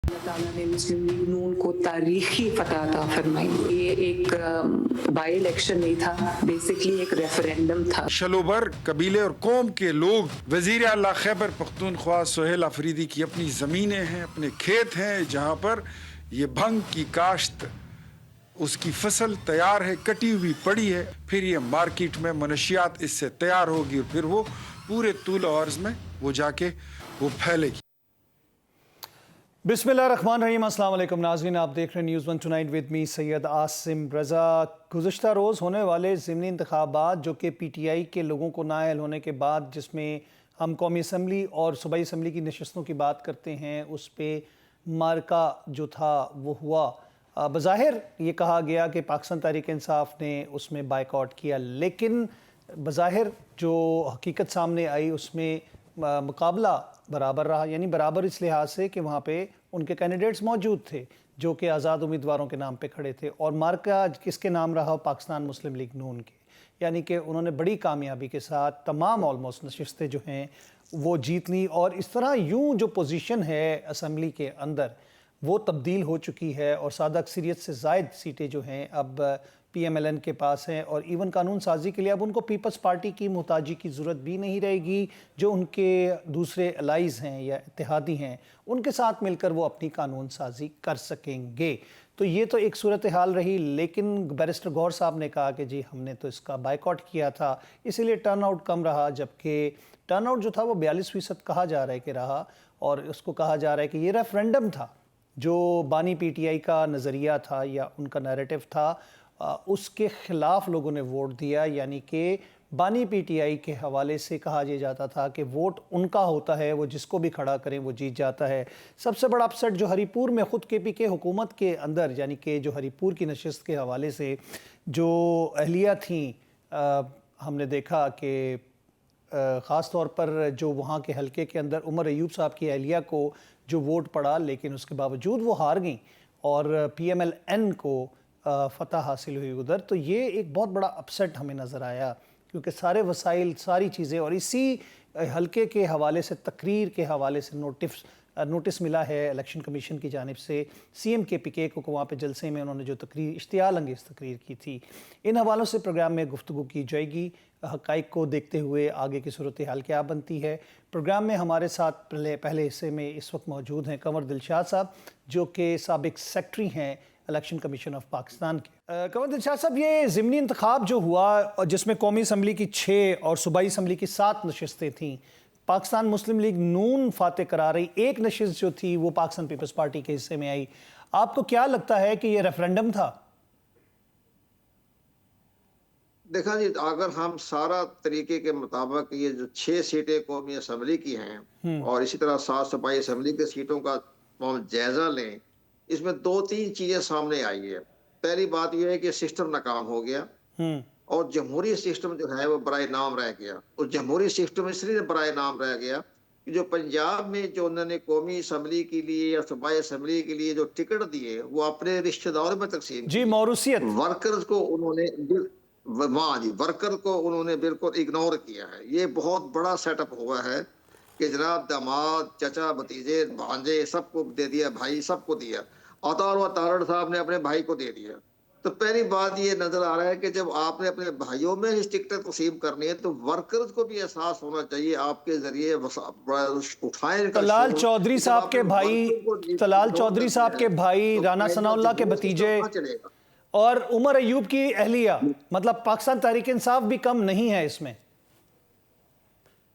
अल्लाह ताला ने मुस्लिम लीग नून को तारीखी फतह अता फरमाई। ये एक बाई इलेक्शन नहीं था, बेसिकली एक रेफरेंडम था। शलोबर कबीले और कौम के लोग वजीर आला खैबर पख्तूनख्वा सोहेल अफरीदी की अपनी ज़मीनें हैं, अपने खेत हैं, जहाँ पर ये भंग की काश्त, उसकी फसल तैयार है, कटी हुई पड़ी है, फिर ये मार्केट में मनशियात इससे तैयार होगी और फिर वो पूरे तूल अर्ज़ में वो जाके वो फैलेगी। बिस्मिल्लाहिर्रहमानिर्रहीम, अस्सलाम वालेकुम नाज़रीन, आप देख रहे हैं news one tonight with me Syed Asim Raza. गुज़श्ता रोज़ होने वाले ज़िमनी इंतखाबात जो कि PTI के लोगों को नाअहल होने के बाद, जिसमें हम कौमी असम्बली और सूबाई असम्बली की नशस्तों की बात करते हैं, उस पर मार्का जो था वो हुआ। बज़ाहिर ये कहा गया कि पाकिस्तान तहरीक इंसाफ ने उसमें बाइकआउट किया, लेकिन बज़ाहिर जो हकीकत सामने आई उसमें मुकाबला बराबर रहा। यानी बराबर इस लिहाज से कि वहाँ पे उनके कैंडिडेट्स मौजूद थे जो कि आज़ाद उम्मीदवारों के नाम पे खड़े थे, और मार्का किसके नाम रहा? पाकिस्तान मुस्लिम लीग नून के। यानी कि उन्होंने बड़ी कामयाबी के साथ तमाम ऑलमोस्ट नशिस्तें जो हैं वो जीत ली, और इस तरह यूँ जो पोजीशन है असम्बली के अंदर वो तब्दील हो चुकी है, और सादा अक्सरियत से ज़ायद सीटें जो हैं अब PMLN के पास हैं, और इवन कानून साजी के लिए अब उनको पीपल्स पार्टी की मुहताजी की ज़रूरत भी नहीं रहेगी। जो उनके दूसरे अलाइज़ हैं या इत्तेहादी हैं, उनके साथ मिलकर वो अपनी कानून साजी कर सकेंगे। तो ये तो एक सूरत हाल रही, लेकिन बैरिस्टर गौहर साहब ने कहा कि जी हमने तो इसका बाइकआउट किया था, इसीलिए टर्न आउट कम रहा, जबकि टर्न आउट जो था वो 42% कहा जा रहा है कि रहा, और उसको कहा जा रहा है कि ये रेफरेंडम था जो बानी PTI का नज़रिया था या उनका नैरेटिव था, उसके ख़िलाफ़ लोगों ने वोट दिया। यानी कि बानी PTI के हवाले से कहा यह जाता था कि वोट उनका होता है, वो जिसको भी खड़ा करें वो जीत जाता है। सबसे बड़ा अपसेट जो हरीपुर में ख़ुद KPK हुकूमत के अंदर, यानी कि जो हरीपुर की नशस्त के हवाले से जो अहलिया थी, हमने देखा कि ख़ास तौर पर जो वहाँ के हलके के अंदर उमर अयूब साहब की अहलिया को जो वोट पड़ा, लेकिन उसके बावजूद वो हार गई और PMLN को फ़तह हासिल हुई उधर। तो ये एक बहुत बड़ा अपसेट हमें नज़र आया, क्योंकि सारे वसाइल, सारी चीज़ें, और इसी हलके के हवाले से, तकरीर के हवाले से नोटिस मिला है इलेक्शन कमीशन की जानिब से CM KPK को वहाँ पे जलसे में उन्होंने जो तकरीर, इश्तियाल अंगेज़ तकरीर की थी। इन हवालों से प्रोग्राम में गुफ्तगू की जाएगी। हक़ाइक़ को देखते हुए आगे की सूरत हाल क्या बनती है। प्रोग्राम में हमारे साथ पहले हिस्से में इस वक्त मौजूद हैं कंवर दिलशाद साहब, जो कि साबिक सेक्रेटरी हैं इलेक्शन कमीशन ऑफ पाकिस्तान के। कंवर दिलशाद साहब, ये ज़िमनी इंतखाब जो हुआ और जिसमें कौमी असम्बली की 6 और सूबाई असम्बली की 7 नशस्तें थीं, पाकिस्तान मुस्लिम लीग नून फाते करा रही, एक नशिस्त जो थी वो पाकिस्तान पीपल्स पार्टी के हिस्से में आई। आपको क्या लगता है कि ये रेफरेंडम था? देखा जी, अगर हम सारा तरीके के मुताबिक ये जो 6 सीटें कौमी असम्बली की हैं और इसी तरह 7 सूबाई असम्बली की सीटों का हम जायजा लें, इसमें 2-3 चीजें सामने आई है। पहली बात यह है कि सिस्टम नाकाम हो गया और जमहूरी सिस्टम जो है वो बराए नाम रह गया। और जमहूरी सिस्टम इसलिए बराए नाम रह गया कि जो पंजाब में जो उन्होंने कौमी असम्बली के लिए या सूबाई असम्बली के लिए जो टिकट दिए वो अपने रिश्तेदारों में तकसीम जी, मौरूसियत वर्कर्स को उन्होंने वाह जी, वर्कर को उन्होंने बिल्कुल इग्नोर किया है। ये बहुत बड़ा सेटअप हुआ है कि जनाब दामाद, चचा, भतीजे, भांजे सबको दे दिया, भाई सबको दिया। अतार व तारड़ साहब ने अपने भाई को दे दिया। तो पहली बात ये नजर आ रहा है कि जब आपने अपने भाइयों में ही टिकटें तकसीम करनी है तो वर्कर्स को भी एहसास होना चाहिए आपके जरिए उठाएं। तलाल चौधरी साहब के भाई, तलाल चौधरी साहब के भाई, राना सनाउल्लाह के भतीजे और उमर अयूब की अहलिया, मतलब पाकिस्तान तहरीक इंसाफ भी कम नहीं है इसमें।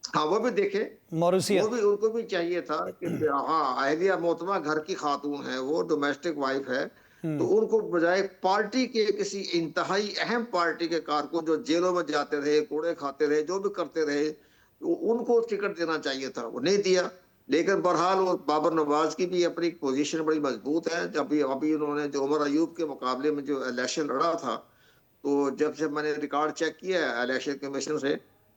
हाँ, वो भी देखे, मौरूसियत, वो भी उनको भी चाहिए था कि हाँ, अहलिया मोहतरमा घर की खातून है, वो डोमेस्टिक वाइफ है, तो उनको बजाय पार्टी के किसी इंतहाई अहम पार्टी के कारकुन जो जेलों में जाते रहे, कूड़े खाते रहे, जो भी करते रहे, तो उनको टिकट देना चाहिए था, वो नहीं दिया। लेकिन बहरहाल वो बाबर नवाज की भी अपनी पोजीशन बड़ी मजबूत है। जब अभी उन्होंने जो उमर अयूब के मुकाबले में जो इलेक्शन लड़ा था, तो जब से मैंने रिकॉर्ड चेक किया है इलेक्शन कमीशन से,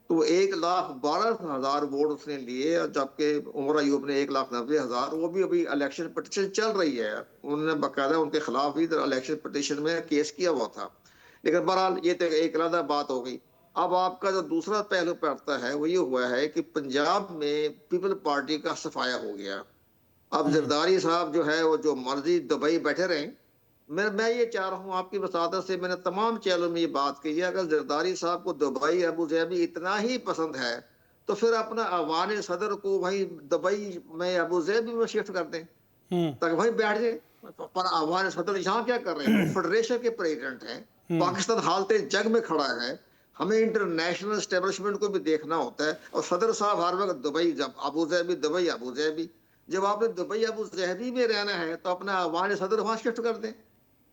तो 1,12,000 वोट उसने लिए, जबकि उमर अयूब ने 1,90,000। वो भी अभी इलेक्शन पिटीशन चल रही है, उन्होंने बाकायदा उनके खिलाफ भी इलेक्शन पिटीशन में केस किया हुआ था। लेकिन बहरहाल ये तो एक अलग बात हो गई। अब आपका जो दूसरा पहलू पड़ता है वो ये हुआ है कि पंजाब में पीपल पार्टी का सफाया हो गया। अब जरदारी साहब जो है वो जो मर्जी दुबई बैठे रहें। मैं ये चाह रहा हूँ आपकी वसादत से, मैंने तमाम चैनलों में ये बात की है, अगर जरदारी साहब को दुबई अबू धाबी इतना ही पसंद है तो फिर अपना अवान सदर को भाई दुबई में अबू धाबी में शिफ्ट कर दें, तक भाई बैठ जाए। पर अफगान सदर यहाँ क्या कर रहे हैं? फेडरेशन के प्रेसिडेंट हैं, पाकिस्तान हालते जंग में खड़ा है, हमें इंटरनेशनल एस्टेब्लिशमेंट को भी देखना होता है। और सदर साहब हर वक्त दुबई, जब Abu Dhabi Dubai Abu Dhabi, जब आपने दुबई अबू धाबी में रहना है तो अपना अफगान सदर वहां शिफ्ट कर दें।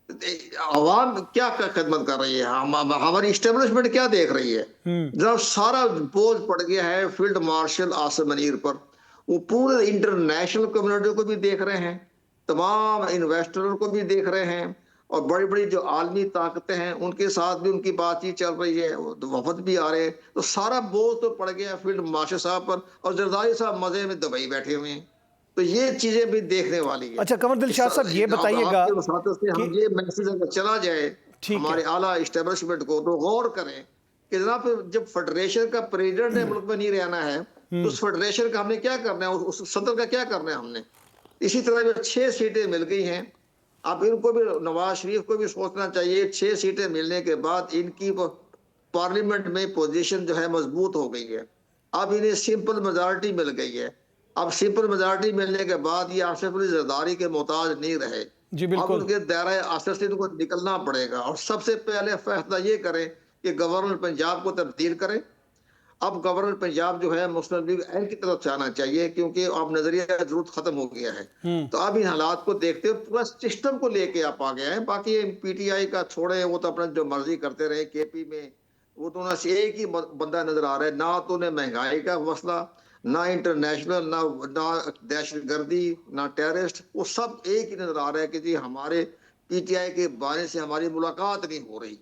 अवाम क्या खिदमत कर रही है, हमारी इस्टेब्लिशमेंट क्या देख रही है? जब सारा बोझ पड़ गया है फील्ड मार्शल आसिम मुनीर पर, वो पूरे इंटरनेशनल कम्युनिटी को भी देख रहे हैं, तमाम इन्वेस्टरों को भी देख रहे हैं, और बड़ी बड़ी जो आलमी ताकतें हैं उनके साथ भी उनकी बातचीत चल रही है, वफद भी आ रहे हैं, तो सारा बोझ तो पड़ गया फील्ड मार्शल साहब पर, और जरदारी साहब मजे में दुबई बैठे हुए हैं। तो ये चीजें भी देखने वाली है। अच्छा कमर दिलशाद साहब ये बताइएगा से हम ये मैसेज अगर चला जाए हमारे आला इस्टेब्लिशमेंट को, तो गौर करें कि जनाब जब फेडरेशन का प्रेसिडेंट है मुल्क में नहीं रहना है तो उस फेडरेशन का हमने क्या करना है, उस सदर का क्या करना है हमने? इसी तरह 6 सीटें मिल गई हैं, अब इनको भी नवाज शरीफ को भी सोचना चाहिए। 6 सीटें मिलने के बाद इनकी पार्लियामेंट में पोजीशन जो है मजबूत हो गई है, अब इन्हें सिंपल मेजॉरिटी मिल गई है। अब सिंपल मेजॉरिटी मिलने के बाद ये आसिफ अली जरदारी के मोहताज नहीं रहे, जी बिल्कुल। अब उनके दायरे असर से इनको निकलना पड़ेगा, और सबसे पहले फैसला ये करें कि गवर्नर पंजाब को तब्दील करें। अब गवर्नर पंजाब जो है मुस्लिम लीग एन की तरफ से आना चाहिए, क्योंकि अब नजरिया जरूरत खत्म हो गया है। तो अब इन हालात को देखते हुए पूरा सिस्टम को लेके आप आ गए हैं। बाकी पीटीआई का छोड़े, वो तो अपना जो मर्जी करते रहे। केपी में वो तो ना एक ही बंदा नजर आ रहा है, ना तो उन्हें महंगाई का मसला, ना इंटरनेशनल, ना दहशतगर्दी, ना टेररिस्ट, वो सब एक ही नजर आ रहा है कि जी हमारे पीटीआई के बारे से हमारी मुलाकात नहीं हो रही,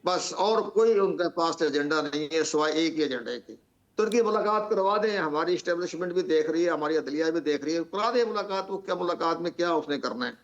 बस और कोई उनके पास एजेंडा नहीं है सिवाय एक ही एजेंडे के। तो उनकी मुलाकात करवा दें, हमारी एस्टेब्लिशमेंट भी देख रही है, हमारी अदलिया भी देख रही है, करा दें मुलाकात। वो क्या मुलाकात में क्या उसने करना है?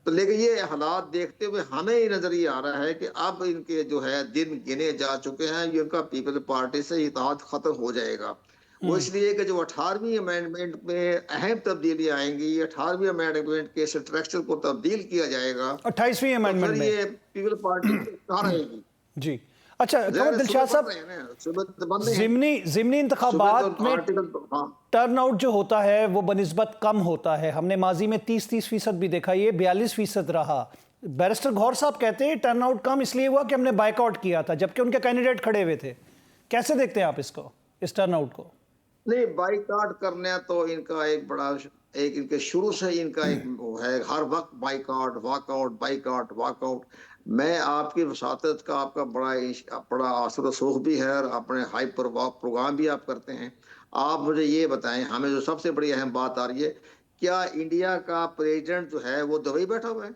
तो लेकिन ये हालात देखते हुए हमें ही नजर ये आ रहा है कि अब इनके जो है दिन गिने जा चुके हैं, ये इनका पीपल पार्टी से इत्तेहाद खत्म हो जाएगा। वो इसलिए कि जो 18वीं अमेंडमेंट में अहम तब्दीली आएंगी, 18वीं अमेंडमेंट के स्ट्रक्चर को तब्दील किया जाएगा 28वीं अमेंडमेंट में, ये पीपल पार्टी कहाँ रहेगी? जी अच्छा कमर दिलशाद साहब, ज़िमनी इंतखाबात में टर्न आउट जो होता है वो बनिस्बत कम होता है। हमने माजी में 30% भी देखा, ये 42% रहा। बैरिस्टर गौहर साहब कहते हैं टर्न आउट कम इसलिए हुआ कि हमने बाइकआउट किया था, जबकि उनके कैंडिडेट खड़े हुए थे। कैसे देखते हैं आप इसको, इस टर्न आउट को? नहीं, बाइकआउट करना तो इनका एक बड़ा एक इनके शुरू से इनका एक वो है, हर वक्त बाइकआउट वॉकआउट बाइकआउट वॉकआउट। मैं आपकी वसातत का आपका बड़ा असर रसूख भी है, और अपने हाइपर वॉक प्रोग्राम भी आप करते हैं। आप मुझे ये बताएं, हमें जो सबसे बड़ी अहम बात आ रही है, क्या इंडिया का प्रेसिडेंट जो है वो दुबई बैठा हुआ है?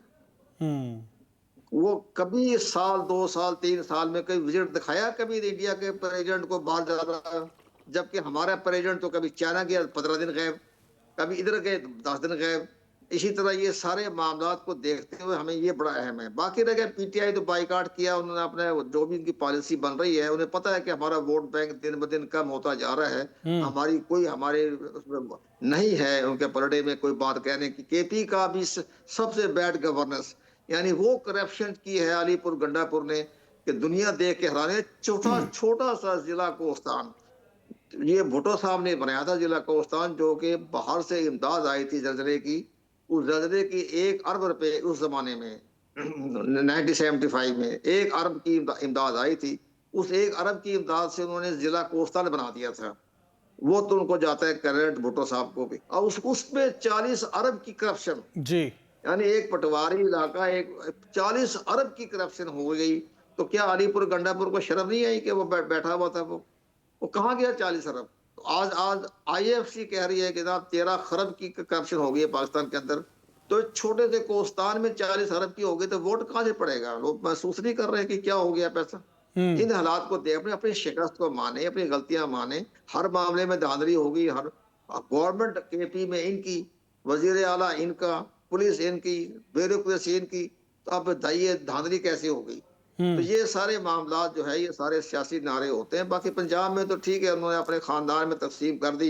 वो कभी साल 2 साल 3 साल में कभी विजिट दिखाया कभी इंडिया के प्रेसिडेंट को बाहर जा रहा है? जबकि हमारा प्रेसिडेंट तो कभी चाइना गया 15 दिन गायब, कभी इधर गए 10 दिन गायब। इसी तरह ये सारे मामलात को देखते हुए हमें ये बड़ा अहम है। बाकी रह गया पीटीआई तो बाइकआउट किया उन्होंने, अपने जो भी उनकी पॉलिसी बन रही है, उन्हें पता है कि हमारा वोट बैंक दिन ब दिन कम होता जा रहा है, हमारी कोई हमारे नहीं है उनके पलड़े में कोई बात कहने की। केपी का भी सबसे बैड गवर्नेंस, यानी वो करप्शन की है अलीपुर गंडापुर ने कि दुनिया देख के हैरान है। छोटा सा जिला कोस्तान, ये भुट्टो साहब ने बनाया था जिला कोस्तान, जो कि बाहर से इमदाद आई थी जलजले की। उस जलजले की 1 अरब रुपए उस जमाने में 1975 में 1 अरब की इमदाद आई थी। उस 1 अरब की इमदाद से उन्होंने जिला कोस्तान बना दिया था। वो तो उनको जाता है करंट भुट्टो साहब को भी। और उसमें 40 अरब की करप्शन, जी यानी एक पटवारी इलाका, एक 40 अरब की करप्शन हो गई। तो क्या अलीपुर गंडापुर को शर्म नहीं आई कि वो बैठा हुआ था? वो कहाँ गया 40 अरब? तो आज आईएफसी कह रही है कि जनाब 13 खरब की करप्शन हो गई है पाकिस्तान के अंदर। तो छोटे से कोस्तान में 40 अरब की हो गई, तो वोट कहाँ से पड़ेगा? लोग महसूस नहीं कर रहे हैं कि क्या हो गया पैसा। इन हालात को देख अपनी शिकस्त को माने, अपनी गलतियां माने। हर मामले में धांधली होगी, हर गवर्नमेंट केपी में इनकी, वजीर आला इनका, पुलिस इनकी, ब्यूरोक्रेसी इनकी, तो अब बताइए धांधली कैसे हो गई? तो ये सारे मामला जो है ये सारे सियासी नारे होते हैं। बाकी पंजाब में तो ठीक है, उन्होंने अपने खानदान में तकसीम कर दी,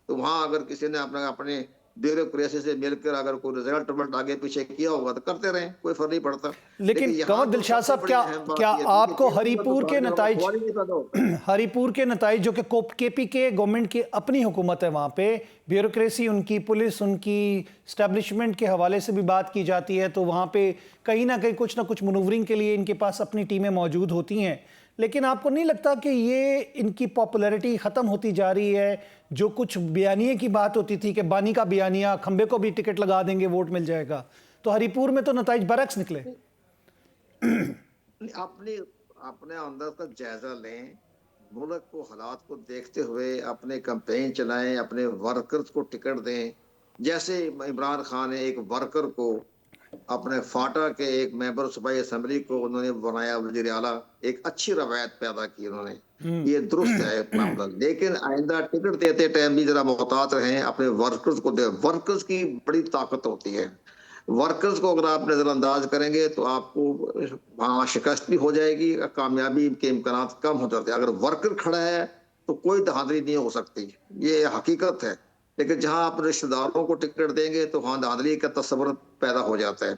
तो वहां अगर किसी ने अपने ब्यूरोक्रेसी से मिलकर अगर कोई रिजल्ट आगे पीछे किया होगा तो करते रहे, कोई फर्क नहीं पड़ता। लेकिन यहाँ कंवर तो दिलशाद सबसे साहब, बड़ी क्या अहम बात क्या यह थी कि आपको केपी का तो हरिपुर के सामने वाला नताइज सवाल ही नहीं पैदा होता। हरिपुर के नताइज जो कि केपी के गवर्नमेंट की अपनी हुकूमत है, वहाँ पे ब्यूरोक्रेसी उनकी, पुलिस उनकी, स्टैब्लिशमेंट के हवाले से भी बात की जाती है, तो वहाँ पे कहीं ना कुछ मनूवरिंग के लिए इनके पास अपनी टीमें मौजूद होती हैं। लेकिन आपको नहीं लगता कि ये इनकी पॉपुलैरिटी ख़त्म होती जा रही है? जो कुछ बयानिए की बात होती थी कि बानी का बयानिया, खंबे को भी टिकट लगा देंगे वोट मिल जाएगा, तो हरिपुर में तो नताइज बरक्स निकले। अपने अपने अंदर का जायजा लें, मुल्क को हालात को देखते हुए अपने कैंपेन चलाएं, अपने वर्कर्स को टिकट दें। जैसे इमरान खान ने एक वर्कर को, अपने फाटा के एक मेंबर सूबाई असेंबली को उन्होंने बनाया वजीर आला, एक अच्छी रवायत पैदा की उन्होंने, ये दुरुस्त है मामला। लेकिन आइंदा टिकट देते टाइम भी जरा मोहतात रहें, अपने वर्कर्स को दे। वर्कर्स की बड़ी ताकत होती है, वर्कर्स को अगर आप नजरअंदाज करेंगे तो आपको वहां शिकस्त भी हो जाएगी, कामयाबी के इम्कान कम हो जाते हैं। अगर वर्कर खड़ा है तो कोई धांधली नहीं हो सकती, ये हकीकत है। लेकिन जहां आप रिश्तेदारों को टिकट देंगे तो वहां धांधली का तस्वर पैदा हो जाता है।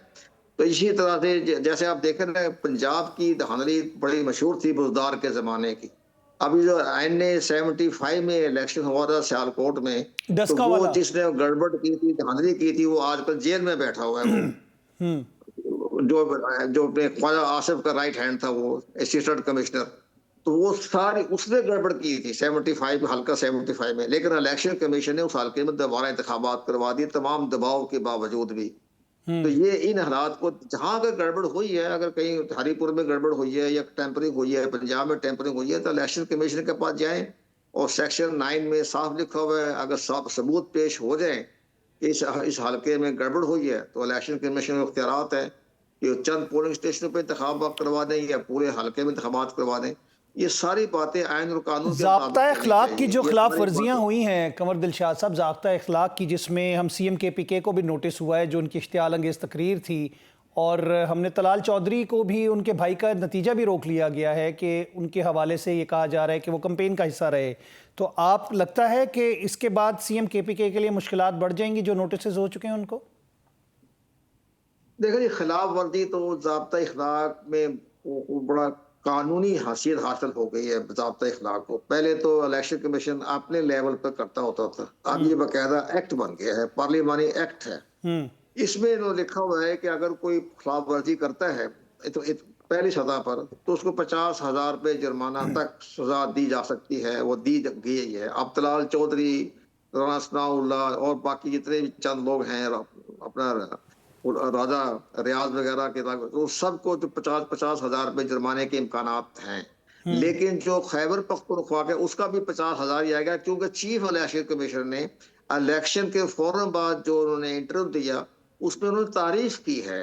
तो इसी तरह से जैसे आप देखें ना, पंजाब की धांधली बड़ी मशहूर थी बुजदार के जमाने की। अभी जो NA-75 में इलेक्शन हुआ था सियालकोट में, तो वो जिसने गड़बड़ की थी, धांधली की थी, वो आजकल जेल में बैठा हुआ है। वो जो ख्वाजा आसिफ का राइट हैंड था, वो असिस्टेंट कमिश्नर, तो वो सारी उसने गड़बड़ की थी 75 हल्का 75 में। लेकिन इलेक्शन कमीशन ने उस हल्के में दोबारा इंतखाबात करवा दिए, तमाम दबाव के बावजूद भी। तो ये इन हालात को, जहां अगर गड़बड़ हुई है, अगर कहीं हरिपुर में गड़बड़ हुई है या टेम्परिंग हुई है, पंजाब में टेम्परिंग हुई है, तो इलेक्शन कमीशन के पास जाएं। और सेक्शन 9 में साफ लिखा हुआ है, अगर सबूत पेश हो जाए कि इस हल्के में गड़बड़ हुई है, तो इलेक्शन कमीशन में इख्तियारात है कि चंद पोलिंग स्टेशनों पर इंतखाबात करवा दें या पूरे हल्के में इंतखाबात करवा दें। ये सारी बातें आइन और कानून के ज़ाब्ता इखलाक की जो खिलाफ वर्जियाँ हुई हैं कंवर दिलशाद साहब, ज़ाब्ता इखलाक की, जिसमें हम CM KPK को भी नोटिस हुआ है, जो उनकी इश्तियाल अंगेज़ तकरीर थी, और हमने तलाल चौधरी को भी उनके भाई का नतीजा भी रोक लिया गया है कि उनके हवाले से ये कहा जा रहा है कि वो कैंपेन का हिस्सा रहे। तो आप लगता है कि इसके बाद CM KPK के लिए मुश्किलात बढ़ जाएंगी जो नोटिस हो चुके हैं उनको? देखिए, खिलाफ वर्जी तो ज़ाब्ता इखलाक में बड़ा कानूनी हैसियत हासिल हो गई है। ज़ाब्ता इखलाक को पहले तो इलेक्शन कमीशन अपने लेवल पर करता होता था, अब ये बाकायदा एक्ट बन गया है, पार्लियामानी एक्ट है। इसमें इन्होंने लिखा हुआ है कि अगर कोई खिलाफ वर्जी करता है तो पहली सतह पर, तो उसको 50,000 रुपये जुर्माना तक सजा दी जा सकती है, वो दी गई है। अब तलाल चौधरी, राना सनाउल्लाह और बाकी जितने भी चंद लोग हैं, अपना राजा रियाज वगैरह के, तो सबको जो 50,000 रुपये जुर्माने के इम्कानात हैं। लेकिन जो खैबर पख्तूनख्वा के, उसका भी 50,000 ही आएगा, क्योंकि चीफ इलेक्शन कमीशनर ने इलेक्शन के फौरन बाद जो उन्होंने इंटरव्यू दिया, उसमें उन्होंने तारीफ की है।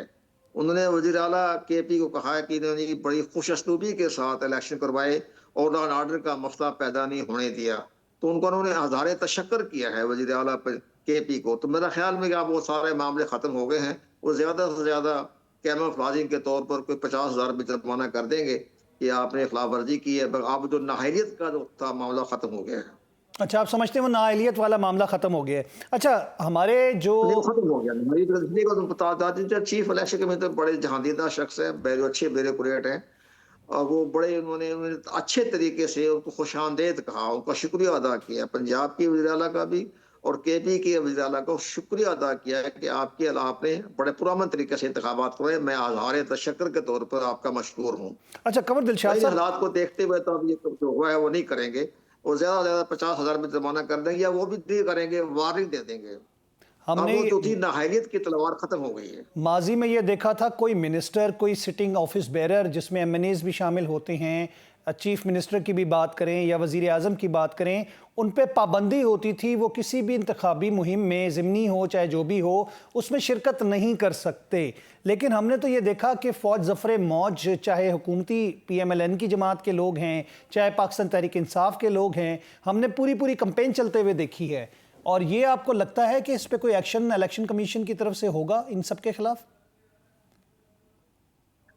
उन्होंने वज़ीर आला KP को कहा है कि इन्होंने बड़ी खुशअस्लूबी के साथ इलेक्शन करवाए और लॉ एंड ऑर्डर का मसला पैदा नहीं होने दिया। तो उन्होंने हज़ारे तशक्कर किया है वज़ीर आला KP को। तो मेरा ख्याल में कि अब वो सारे मामले खत्म हो गए हैं। वो ज्यादा से ज्यादा कैमोफ्लेजिंग के तौर पर कोई 50,000 रुपये जुर्माना कर देंगे कि आपने खिलाफ वर्जी की है। अब जो नाअहलियत का जो था मामला खत्म हो गया है। अच्छा, आप समझते हैं वो नाअहलियत वाला मामला खत्म हो गया है? अच्छा, हमारे जो खत्म हो गया, इसलिए को बता दें, चीफ इलेक्शन कमीशन तो बड़े जहांदीदा शख्स है, अच्छे ब्यूरोक्रेट हैं, और वो बड़े उन्होंने अच्छे तरीके से उनको खुशामदीद कहा, उनका शुक्रिया अदा किया, पंजाब की वज़ीर आला का भी और KP के वज़ीर आला को शुक्रिया अदा किया है कि आपने बड़े पुरअमन तरीके से इंतखाबात करवाए। मैं आज़ारे तशक्कर के तौर पर आपका मशकूर हूँ। अच्छा, कंवर दिलशाद साहब, हालात को देखते हुए तो अब ये जो हुआ है वो नहीं करेंगे, वो ज्यादा से ज्यादा 50,000 में जुर्माना कर देंगे, या वो भी नहीं करेंगे, वार्निंग दे देंगे। हमने वो जो थी नाअहलियत की तलवार खत्म हो गई है। माजी में ये देखा था, कोई मिनिस्टर, कोई सिटिंग ऑफिस बेरर, जिसमें MNAs भी शामिल होते हैं, चीफ मिनिस्टर की भी बात करें या वज़ीर आज़म की बात करें, उन पे पाबंदी होती थी, वो किसी भी इंतखाबी मुहिम में, ज़िमनी हो चाहे जो भी हो, उसमें शिरकत नहीं कर सकते। लेकिन हमने तो ये देखा कि फ़ौज ज़फ़र मौज, चाहे हुकूमती PMLN की जमात के लोग हैं, चाहे पाकिस्तान तहरीक इंसाफ के लोग हैं, हमने पूरी कैंपेन चलते हुए देखी है। और ये आपको लगता है कि इस पर कोई एक्शन इलेक्शन कमीशन की तरफ से होगा इन सब के खिलाफ?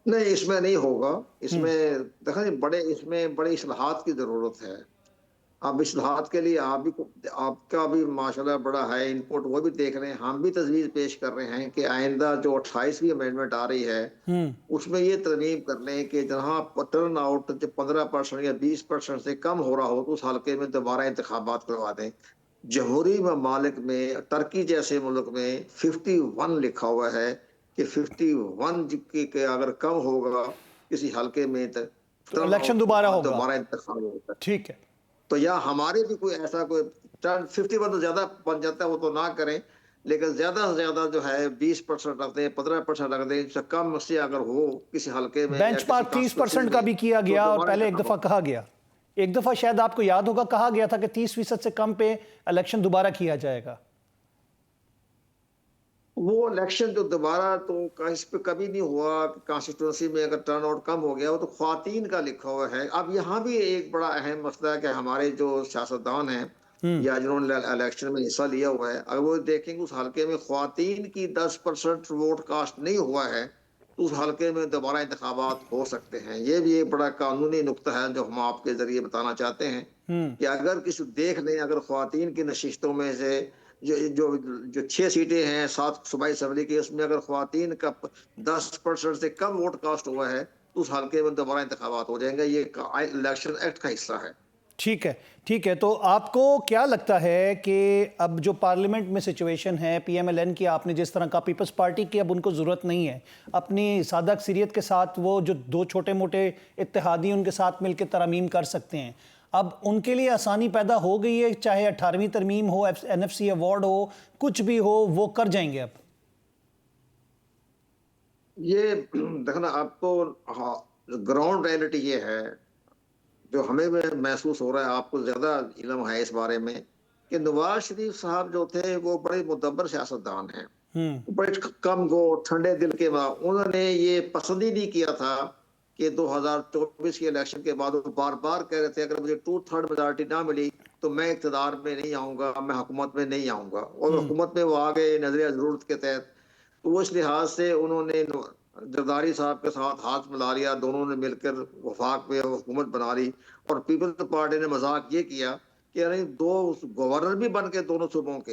नहीं, इसमें नहीं होगा। इसमें देखा, इसमें बड़े इस्लाहात की जरूरत है। आप इस्लाहात के लिए आपका भी माशाल्लाह बड़ा है इनपुट, वो भी देख रहे हैं। हम भी तजवीज़ पेश कर रहे हैं कि आइंदा जो 28वीं अमेंडमेंट आ रही है उसमें ये तरमीम कर लें कि जहाँ टर्न आउट 15% या 20% से कम हो रहा हो तो उस हल्के में दोबारा इंतखाबात करवा दें। जमहूरी ममालिक में, टर्की जैसे मुल्क में 51 लिखा हुआ है कि 51 के अगर कम होगा किसी हल्के में तो इलेक्शन दोबारा होगा, दोबारा इंतखाब होगा। ठीक है। तो या हमारे भी कोई ऐसा कोई 51 तो ज्यादा बन जाता है, वो तो ना करें, लेकिन ज्यादा से ज्यादा जो है 20% रख दें, 15% रख दें, इससे कम से अगर हो किसी हल्के में। बेंचमार्क 30% का भी किया गया और पहले एक दफा कहा गया, एक दफा शायद आपको याद होगा कहा गया था कि 30% से कम पे इलेक्शन दोबारा किया जाएगा। वो इलेक्शन जो दोबारा तो इस पे कभी नहीं हुआ। कॉन्स्टिट्यूंसी में अगर टर्न आउट कम हो गया वो तो ख्वातीन का लिखा हुआ है। अब यहाँ भी एक बड़ा अहम मसला है कि हमारे जो सियासतदान हैं या जिन्होंने इलेक्शन में हिस्सा लिया हुआ है, अगर वो देखेंगे उस हल्के में ख्वातीन की 10% वोट कास्ट नहीं हुआ है तो उस हल्के में दोबारा इंतखाबात हो सकते हैं। ये भी एक बड़ा कानूनी नुक्ता है जो हम आपके जरिए बताना चाहते हैं कि अगर किसी देख लें, अगर ख्वातीन की नशिस्तों में से जो जो जो 6 सीटें हैं 7 सूबाई असम्बली की, उसमें अगर ख्वातीन का 10% से कम वोट कास्ट हुआ है तो उस हल्के में दोबारा इंतखाबात हो जाएंगे। ये इलेक्शन एक्ट का हिस्सा है। ठीक है, ठीक है। तो आपको क्या लगता है कि अब जो पार्लियामेंट में सिचुएशन है, पीएमएलएन की आपने जिस तरह का, पीपल्स पार्टी की अब उनको ज़रूरत नहीं है, अपनी सादा अक्सरियत के साथ वो जो 2 छोटे मोटे इत्तेहादी उनके साथ मिलकर तरमीम कर सकते हैं, अब उनके लिए आसानी पैदा हो गई है, चाहे 18वीं तरमीम हो, एनएफसी अवार्ड हो, कुछ भी हो, वो कर जाएंगे अब। ये देखना आपको, ग्राउंड रियलिटी ये है जो हमें महसूस हो रहा है, आपको ज्यादा इल्म है इस बारे में, कि नवाज शरीफ साहब जो थे वो बड़े मुदब्बर सियासतदान हैं, बड़े कम गो ठंडे दिल के बाद उन्होंने ये पसंद ही नहीं किया था कि 2024 के इलेक्शन के बाद वो बार बार कह रहे थे अगर मुझे 2/3 मेजॉरिटी ना मिली तो मैं इक़्तिदार में नहीं आऊंगा, मैं हुकूमत में नहीं आऊंगा। और हुकूमत में वो आ गए नजरिया जरूरत के तहत। तो वो इस लिहाज से उन्होंने जरदारी साहब के साथ हाथ मिला लिया, दोनों ने मिलकर वफाक में हुकूमत बना ली। और पीपल्स पार्टी ने मजाक ये किया कि अरे 2 गवर्नर भी बन के दोनों सूबों के,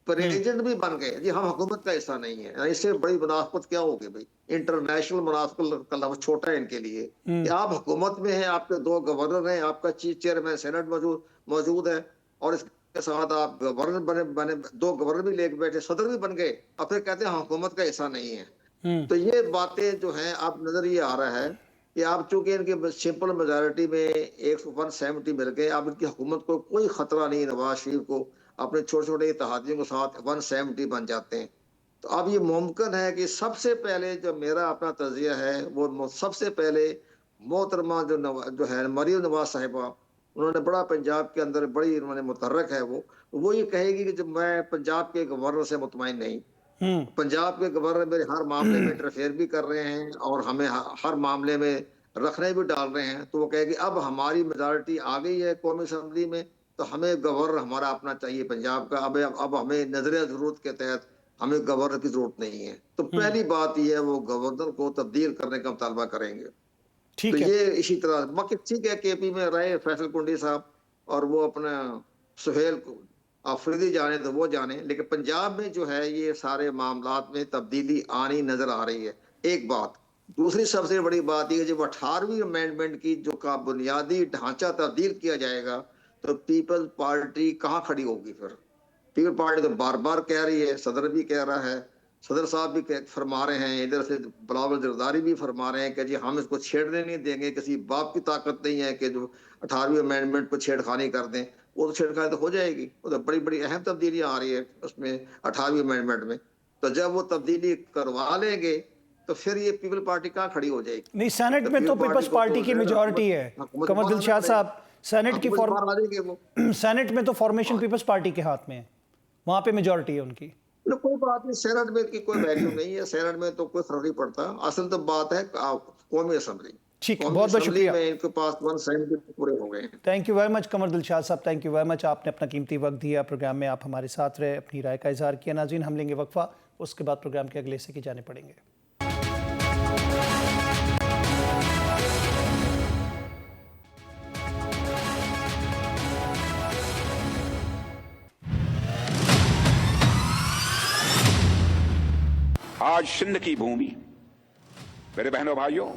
प्रेसिडेंट भी बन गए जी, हम हुकूमत का हिस्सा नहीं है। इससे बड़ी मुनाफत क्या होगी भाई? इंटरनेशनल मुनाफत का लफ्ज़ छोटा है इनके लिए कि आप हुकूमत में हैं, आपके 2 गवर्नर हैं, आपका चीफ चेयरमैन सेनेट मौजूद है, और इसके साथ आप गवर्नर बने 2 गवर्नर भी लेके बैठे, सदर भी बन गए, और फिर कहते हैं हुकूमत का हिस्सा नहीं है। तो ये बातें जो हैं अब नजर ये आ रहा है कि आप चूंकि इनके सिंपल मेजॉरिटी में 170 मिल गए, अब इनकी हुकूमत को कोई खतरा नहीं, नवाज शरीफ को अपने छोटे छोटे इत्तेहादियों के साथ 170 बन जाते हैं। तो अब ये मुमकिन है कि सबसे पहले जो मेरा अपना तजिया है वो सबसे पहले मोहतरमा जो है मरियम नवाज साहिबा, उन्होंने बड़ा पंजाब के अंदर बड़ी उन्होंने मुतहर्रिक है, वो ये कहेगी कि जब मैं पंजाब के गवर्नर से मुतमईन नहीं, पंजाब के गवर्नर मेरे हर मामले में इंटरफेयर भी कर रहे हैं और हमें हर मामले में रखने भी डाल रहे हैं, तो वो कहेगी अब हमारी मेजॉरिटी आ गई है कौमी असम्बली में तो हमें गवर्नर हमारा अपना चाहिए पंजाब का। अब हमें नजरिया जरूरत के तहत हमें गवर्नर की जरूरत नहीं है। तो पहली बात यह है वो गवर्नर को तब्दील करने का मुतालबा करेंगे। तो ये इसी तरह बाकी ठीक है, केपी में रहे फैसल कुंडी साहब और वो अपना सुहेल अफरीदी जाने तो वो जाने, लेकिन पंजाब में जो है ये सारे मामलात में तब्दीली आनी नजर आ रही है। एक बात, दूसरी सबसे बड़ी बात यह जब 18वीं अमेंडमेंट की जो का बुनियादी ढांचा तब्दील किया जाएगा तो पीपल्स पार्टी कहाँ खड़ी होगी? फिर पीपल्स पार्टी तो बार बार कह रही है, सदर भी कह रहा है, सदर साहब भी फरमा रहे हैं, इधर से बिलावल जरदारी भी फरमा रहे हैं कि जी हम इसको छेड़ने नहीं देंगे, किसी बाप की ताकत नहीं है कि जो 18वीं अमेंडमेंट को छेड़खानी कर दें। वो तो छेड़खानी तो हो जाएगी, वो तो बड़ी बड़ी अहम तब्दीलियां आ रही है उसमें 18वीं अमेंडमेंट में। तो जब वो तब्दीली करवा लेंगे तो फिर ये पीपल पार्टी कहाँ खड़ी हो जाएगी? नहीं, सेनेट में तो पीपल्स पार्टी की मेजॉरिटी है कमर दिलशाद साहब, सेनेट में तो फॉर्मेशन पीपल्स पार्टी के हाथ में है, वहां पे मेजॉरिटी है उनकी। कोई बात नहीं, सेनेट में की कोई वैल्यू नहीं है, सेनेट में तो कोई फर्क नहीं पड़ता। असल तो बात है कौमी असम्बली। ठीक है, बहुत बहुत शुक्रिया। इनके पास 170 पूरे हो गए हैं। थैंक यू वेरी मच कमर दिलशाद साहब, थैंक यू वेरी मच, आपने अपना कीमती वक्त दिया प्रोग्राम में, आप हमारे साथ रहे, अपनी राय का इजहार किया। नाज़रीन, हम लेंगे वक्फा, उसके बाद प्रोग्राम के अगले हिस्से की जाने पड़ेंगे। आज सिंध की भूमि, मेरे बहनों भाइयों,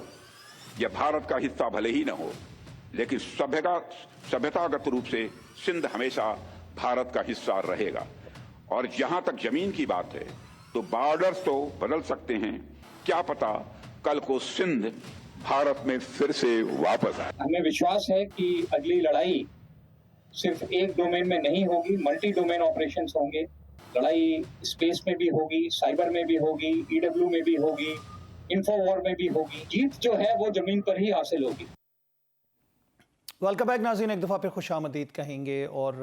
यह भारत का हिस्सा भले ही न हो, लेकिन सभ्यतागत रूप से सिंध हमेशा भारत का हिस्सा रहेगा। और जहां तक जमीन की बात है तो बॉर्डर्स तो बदल सकते हैं, क्या पता कल को सिंध भारत में फिर से वापस आए। हमें विश्वास है कि अगली लड़ाई सिर्फ एक डोमेन में नहीं होगी, मल्टी डोमेन ऑपरेशंस होंगे। लड़ाई स्पेस में भी होगी, साइबर में भी होगी, ईडब्ल्यू में भी होगी, इंफो वॉर में भी होगी। जीत जो है वो जमीन पर ही हासिल होगी। वेलकम बैक नाज़रीन, एक दफ़ा फिर खुशामदीद कहेंगे और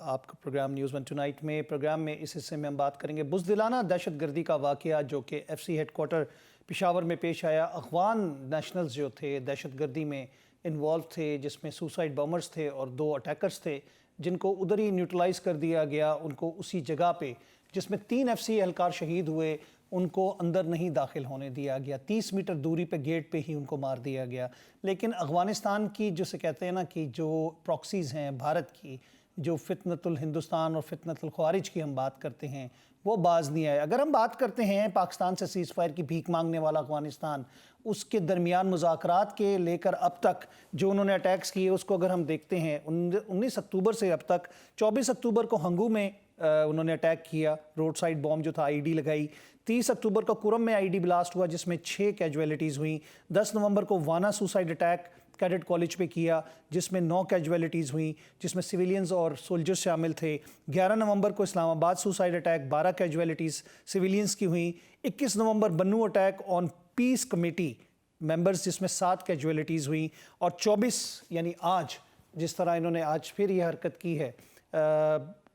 आपका प्रोग्राम न्यूज़ वन टुनाइट में। प्रोग्राम में इस हिस्से में हम बात करेंगे बुज़दिलाना दहशतगर्दी का वाक़या जो कि FC हेडक्वार्टर पेशावर में पेश आया। अफ़गान नेशनल्स जो थे दहशतगर्दी में इन्वॉल्व थे, जिसमें सुसाइड बॉम्बर्स थे और 2 अटैकर्स थे जिनको उधर ही न्यूट्रलाइज़ कर दिया गया। उनको उसी जगह पे जिसमें 3 FC एहलकार शहीद हुए, उनको अंदर नहीं दाखिल होने दिया गया। 30 मीटर दूरी पे गेट पे ही उनको मार दिया गया। लेकिन अफ़गानिस्तान की जिसे कहते हैं ना कि जो प्रॉक्सीज़ हैं भारत की, जो फितनतुल हिंदुस्तान और फितनतुल ख़वारिज की हम बात करते हैं, वो बाज नहीं आए। अगर हम बात करते हैं पाकिस्तान से सीज़ फायर की भीख मांगने वाला अफ़गानिस्तान, उसके दरमियान मुज़ाकरात के लेकर अब तक जो उन्होंने अटैक्स किए उसको अगर हम देखते हैं 19 अक्टूबर से अब तक 24 अक्टूबर को हंगू में उन्होंने अटैक किया, रोड साइड बॉम्ब जो था आईडी लगाई। 30 अक्टूबर को कुरम में आईडी ब्लास्ट हुआ जिसमें 6 कैजुअलिटीज़ हुई। 10 नवंबर को वाना सुसाइड अटैक कैडेट कॉलेज पे किया जिसमें 9 कैजुअलिटीज़ हुई, जिसमें सिविलियंस और सोल्जर्स शामिल थे। 11 नवंबर को Islamabad suicide attack, 12 casualties civilians की हुई। 21 नवंबर Bannu attack on peace committee members जिसमें 7 कैजुअलिटीज़ हुई। और 24 यानी आज जिस तरह इन्होंने आज फिर ये हरकत की है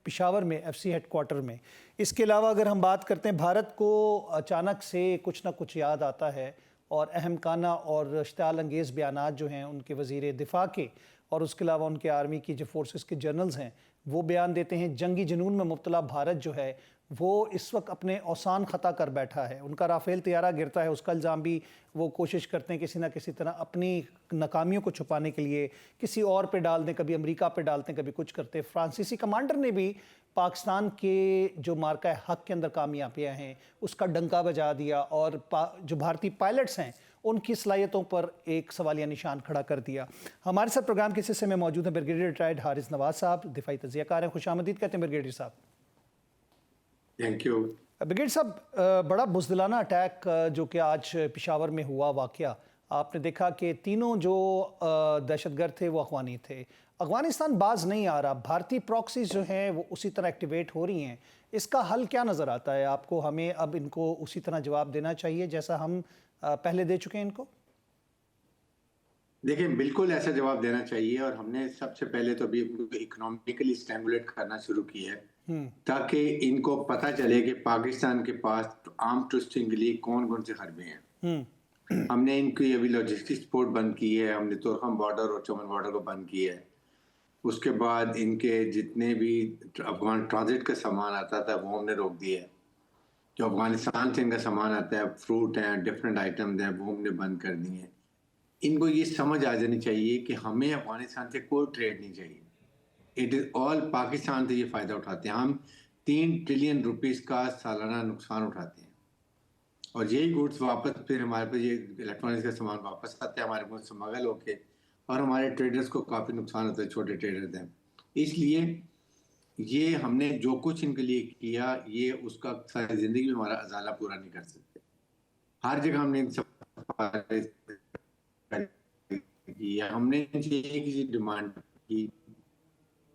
पेशावर में FC हेडक्वार्टर में। इसके अलावा अगर हम बात करते हैं, भारत को अचानक से कुछ ना कुछ याद आता है और अहमकाना और इश्तिआल अंगेज़ बयानात जो हैं उनके वज़ीर दिफ़ा के और उसके अलावा उनके आर्मी की जो फोर्सेस के जनरल्स हैं वो बयान देते हैं जंगी जुनून में मुब्तला भारत जो है वो इस वक्त अपने औसान ख़ता कर बैठा है। उनका राफ़ेल तैयारा गिरता है, उसका इल्ज़ाम भी वो कोशिश करते हैं किसी ना किसी तरह अपनी नाकामियों को छुपाने के लिए किसी और पे डाल दें, कभी अमेरिका पे डालते हैं, कभी कुछ करते हैं। फ्रांसीसी कमांडर ने भी पाकिस्तान के जो मार्का हक के अंदर कामयाबियाँ हैं उसका डंका बजा दिया और जो भारतीय पायलट्स हैं उनकी सलाहियतों पर एक सवालिया निशान खड़ा कर दिया। हमारे साथ प्रोग्राम के हिस्से में मौजूद हैं ब्रिगेडियर रिटायर्ड हारिस नवाज साहब, दिफाई तजियाकार हैं। खुशामदीद कहते हैं ब्रिगेडियर साहब। थैंक यू ब्रिगेडियर साहब, बड़ा बुज़दिलाना अटैक जो कि आज पेशावर में हुआ वाक़या, आपने देखा कि तीनों जो दहशतगर्द थे वो अफ़गानी थे। अफ़गानिस्तान बाज नहीं आ रहा, भारतीय प्रॉक्सीज जो हैं वो उसी तरह एक्टिवेट हो रही हैं। इसका हल क्या नज़र आता है आपको? हमें अब इनको उसी तरह जवाब देना चाहिए जैसा हम पहले दे चुके हैं इनको? देखिए, बिल्कुल ऐसा जवाब देना चाहिए और हमने सबसे पहले तो अभी इकोनॉमिकली स्टिमुलेट करना शुरू किया है ताकि इनको पता चले कि पाकिस्तान के पास आर्म ट्विस्टिंग के लिए कौन कौन से हरबे हैं। हमने इनकी अभी लॉजिस्टिक सपोर्ट बंद की है, हमने तुर्कम बॉर्डर और चमन बॉर्डर को बंद किया है। उसके बाद इनके जितने भी अफगान ट्रांजिट का सामान आता था वो हमने रोक दिया है। जो अफगानिस्तान से इनका सामान आता है, फ्रूट हैं, डिफरेंट आइटम्स हैं, वो हमने बंद कर दिए हैं। इनको ये समझ आ जानी चाहिए कि हमें अफगानिस्तान से कोई ट्रेड नहीं चाहिए। इट इज़ ऑल पाकिस्तान से ये फ़ायदा उठाते हैं। हम 3 ट्रिलियन रुपीस का सालाना नुकसान उठाते हैं और यही गुड्स वापस फिर हमारे पास ये इलेक्ट्रॉनिक्स का सामान वापस आता है हमारे पास स्मगल होके और हमारे ट्रेडर्स को काफ़ी नुकसान होता है, छोटे ट्रेडर्स हैं। इसलिए ये हमने जो कुछ इनके लिए किया ये उसका सारी ज़िंदगी में हमारा अजाला पूरा नहीं कर सकते। हर जगह हमने इन सब किया, हमने किसी डिमांड की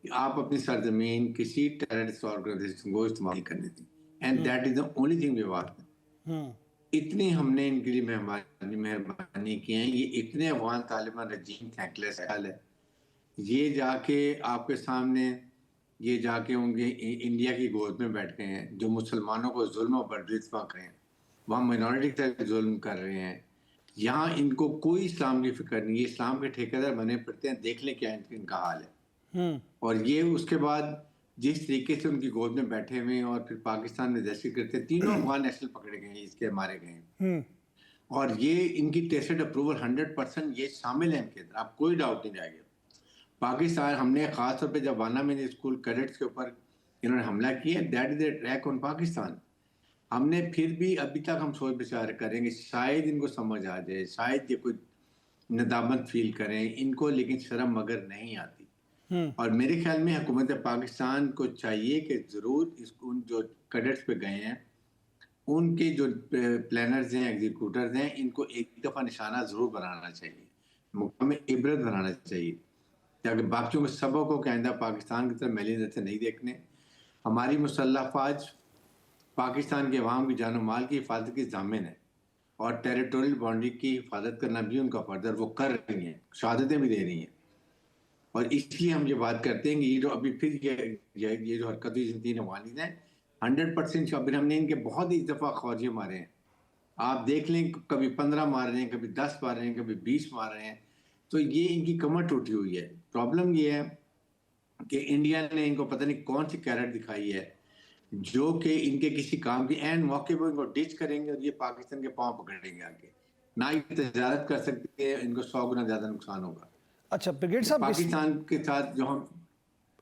आप अपनी सरजमीन किसी टेररिस्ट ऑर्गेनाइजेशन को इस्तेमाल करने दी and that is the only thing we want. इतनी हमने इनके लिए मेहरबानी की है। ये इतने अफगान तालिबान रजीम थैंकलेस है, ये जाके आपके सामने ये जाके उनके इंडिया की गोद में बैठ गए हैं जो मुसलमानों को जुल्म और बर्दिशवा कर रहे हैं, वहाँ माइनॉरिटी के साथ जुल्म कर रहे हैं। यहाँ इनको कोई इस्लाम की फिक्र नहीं, ये इस्लाम के ठेकेदार बने पड़ते हैं। देख ले क्या इनका हाल है। और ये उसके बाद जिस तरीके से उनकी गोद में बैठे हुए हैं और फिर पाकिस्तान में दहशत करते, तीनों अफगान नेशनल पकड़े गए हैं, इसके मारे गए हैं और ये इनकी टेस्टेड अप्रूवल 100% ये शामिल है इनके अंदर, आप कोई डाउट नहीं जाएगा। पाकिस्तान हमने खास तौर पे जब वाना में स्कूल कैडेट्स के ऊपर इन्होंने हमला किया, that is attack on Pakistan. हमने फिर भी अभी तक हम सोच विचार करेंगे, शायद इनको समझ आ जाए, शायद ये कोई नदामत फील करें इनको, लेकिन शर्म मगर नहीं आती। और मेरे ख्याल में हुकूमत पाकिस्तान को चाहिए कि ज़रूर उन जो कैडेट्स पे गए हैं उनके जो प्लानर्स हैं, एग्जीक्यूटर्स हैं, इनको एक दफ़ा निशाना ज़रूर बनाना चाहिए, मुकाम इबरत बनाना चाहिए, ताकि बाकियों को सबक हो कि आइंदा पाकिस्तान की तरफ मैली नज़र से नहीं देखने। हमारी मुसल्लह फ़ौज पाकिस्तान के अवाम की जान माल की हिफाजत की ज़ामिन है और टेरिटोरियल बाउंड्री की हिफाजत करना भी उनका फ़र्ज है, वो कर रही हैं, शहादतें भी दे रही हैं। और इसलिए हम ये बात करते हैं कि ये जो अभी फिर ये जो हरकत हुई 3 अफगानिस्तान है 100% शामिल, हमने इनके बहुत ही दफ़ा फौजी मारे हैं। आप देख लें, कभी 15 मार रहे हैं, कभी 10 मार रहे हैं, कभी 20 मार रहे हैं, तो ये इनकी कमर टूटी हुई है। प्रॉब्लम ये है कि इंडिया ने इनको पता नहीं कौन सी कैरेट दिखाई है जो कि इनके किसी काम की एंड मौके पर इनको डिच करेंगे और ये पाकिस्तान के पांव पकड़ेंगे आगे, ना ही तजारत कर सकते हैं, इनको 100 गुना ज्यादा नुकसान होगा। अच्छा ब्रिगेड साहब, पाकिस्तान के साथ जो हम